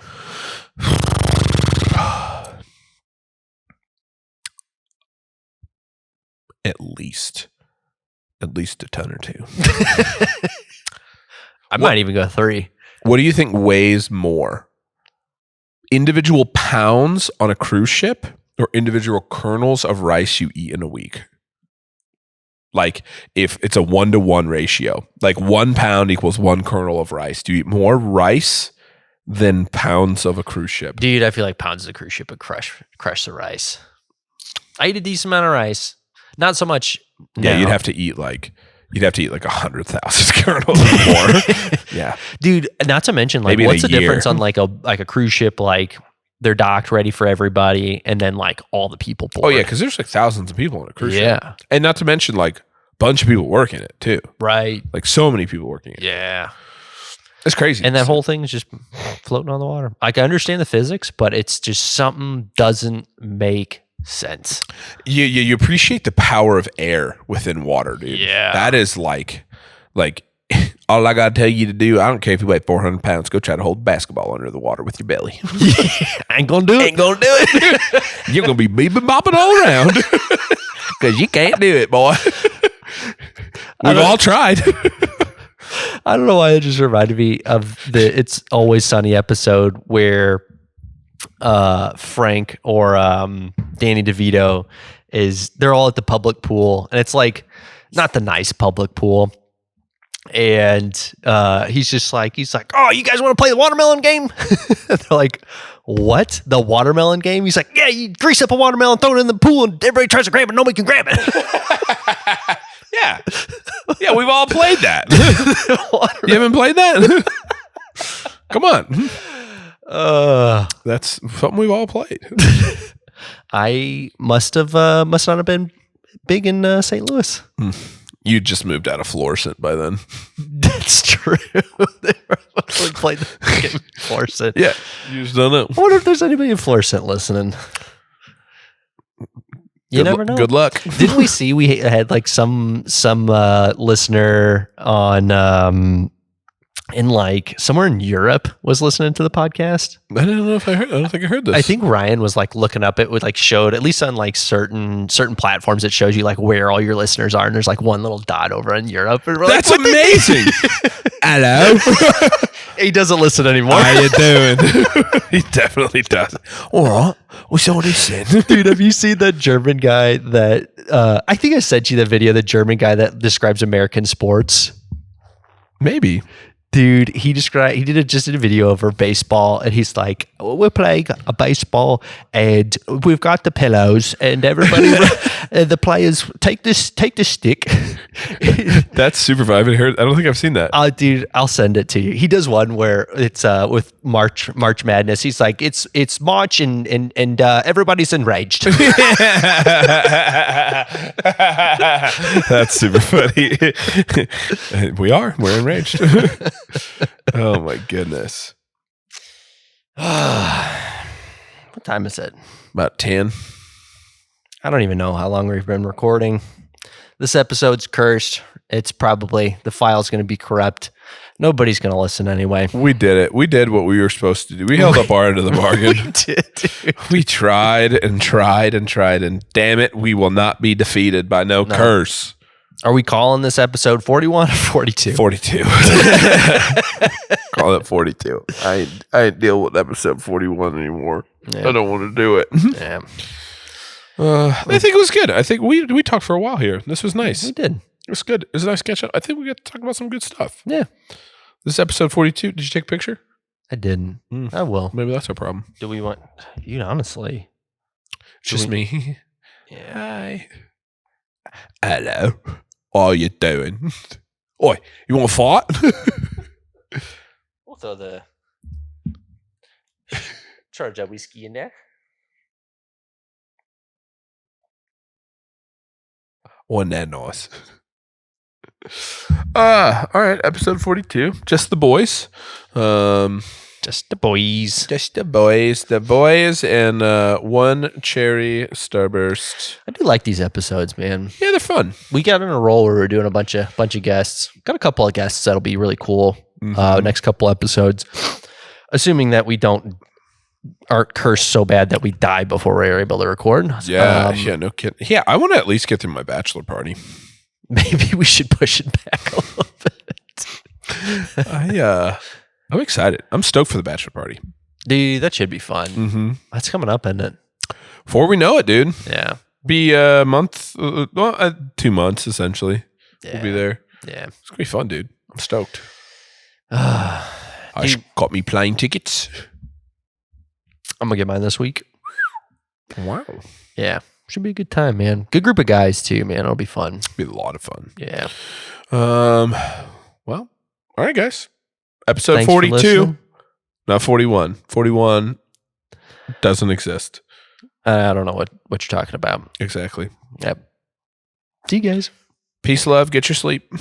At least a ton or 2. I might even go 3. What do you think weighs more? Individual pounds on a cruise ship or individual kernels of rice you eat in a week? Like if it's a 1-to-1 ratio, like 1 pound equals 1 kernel of rice. Do you eat more rice than pounds of a cruise ship? Dude, I feel like pounds of the cruise ship would crush the rice. I eat a decent amount of rice. Not so much. Yeah, now. you'd have to eat like 100,000 kernels or more. Yeah, Dude, not to mention like Maybe in what's a the difference year. on like a cruise ship, like they're docked ready for everybody and then like all the people board. Oh yeah, because there's like thousands of people on a cruise ship. Yeah. And not to mention like a bunch of people working it too. Right. Like so many people working it. Yeah. It's crazy. And that whole thing is just floating on the water. Like I understand the physics, but it's just something doesn't make sense. You appreciate the power of air within water, dude. Yeah. That is like all I gotta tell you to do, I don't care if you weigh 400 pounds, go try to hold a basketball under the water with your belly. Ain't gonna do it. Ain't gonna do it. You're gonna be beeping bopping all around because you can't do it, boy. We've all tried. I don't know why it just reminded me of the It's Always Sunny episode where Frank or Danny DeVito they're all at the public pool, and it's like not the nice public pool. And he's like, oh, you guys want to play the watermelon game? They're like, what? The watermelon game? He's like, yeah, you grease up a watermelon, throw it in the pool, and everybody tries to grab it, nobody can grab it. Yeah. Yeah, we've all played that. You haven't played that? Come on. That's something we've all played. I must not have been big in St. Louis. You just moved out of Florissant by then. That's true. They probably played the game in Florissant. Yeah, you just don't know. I wonder if there's anybody in Florissant listening. You never know. Good luck. Didn't we see we had like some listener on in like somewhere in Europe was listening to the podcast? I don't know if I heard. I don't think I heard this. I think Ryan was like looking up. It would like showed at least on like certain platforms. It shows you like where all your listeners are, and there's like one little dot over in Europe. And we're that's like, amazing. Hello. He doesn't listen anymore. How you doing? He definitely does. All right. What's all this in? Dude, have you seen that German guy that I think I sent you the video, the German guy that describes American sports? Maybe. Dude, he did a video over baseball, and he's like, we're playing a baseball, and we've got the pillows, and everybody, the players take this stick. That's super fun. I haven't heard. I don't think I've seen that. Dude, I'll send it to you. He does one where it's with March Madness. He's like, it's March, and everybody's enraged. That's super funny. We're enraged. Oh my goodness. What time is it? About 10. I don't even know how long we've been recording. This episode's cursed. It's probably, the file's going to be corrupt. Nobody's going to listen anyway. We did it. We did what we were supposed to do. We held up our end of the bargain. We did, dude. We tried and tried and tried, and damn it, we will not be defeated by no curse. Are we calling this episode 41 or 42? 42. Call it 42. I ain't deal with episode 41 anymore. Yeah. I don't want to do it. Yeah. I think it was good. I think we talked for a while here. This was nice. We did. It was good. It was a nice catch up. I think we got to talk about some good stuff. Yeah. This is episode 42. Did you take a picture? I didn't. I will. Maybe that's our problem. Do we want, you honestly. Just me. Yeah. Hi. Hello. What are you doing? Oi, you want to fight? We'll throw the charge that whiskey in there. Wasn't that nice? All right, episode 42. Just the boys. Just the boys. Just the boys. The boys and one cherry starburst. I do like these episodes, man. Yeah, they're fun. We got in a roll where we're doing a bunch of guests. Got a couple of guests that'll be really cool. Next couple episodes, assuming that we aren't cursed so bad that we die before we're able to record. Yeah, no kidding. Yeah, I want to at least get through my bachelor party. Maybe we should push it back a little bit. I'm excited. I'm stoked for the bachelor party. Dude, that should be fun. Mm-hmm. That's coming up, isn't it? Before we know it, dude. Yeah. Be a month, 2 months essentially. Yeah. We'll be there. Yeah. It's gonna be fun, dude. I'm stoked. I'm Got me plane tickets. gonna get mine this week. Wow. Yeah. Should be a good time, man. Good group of guys too, man. It'll be fun. Be a lot of fun. Yeah. Well, all right, guys. Episode Thanks for 42. listening. Not 41. 41 doesn't exist. I don't know what you're talking about. Exactly. Yep. See you guys. Peace, love. Get your sleep.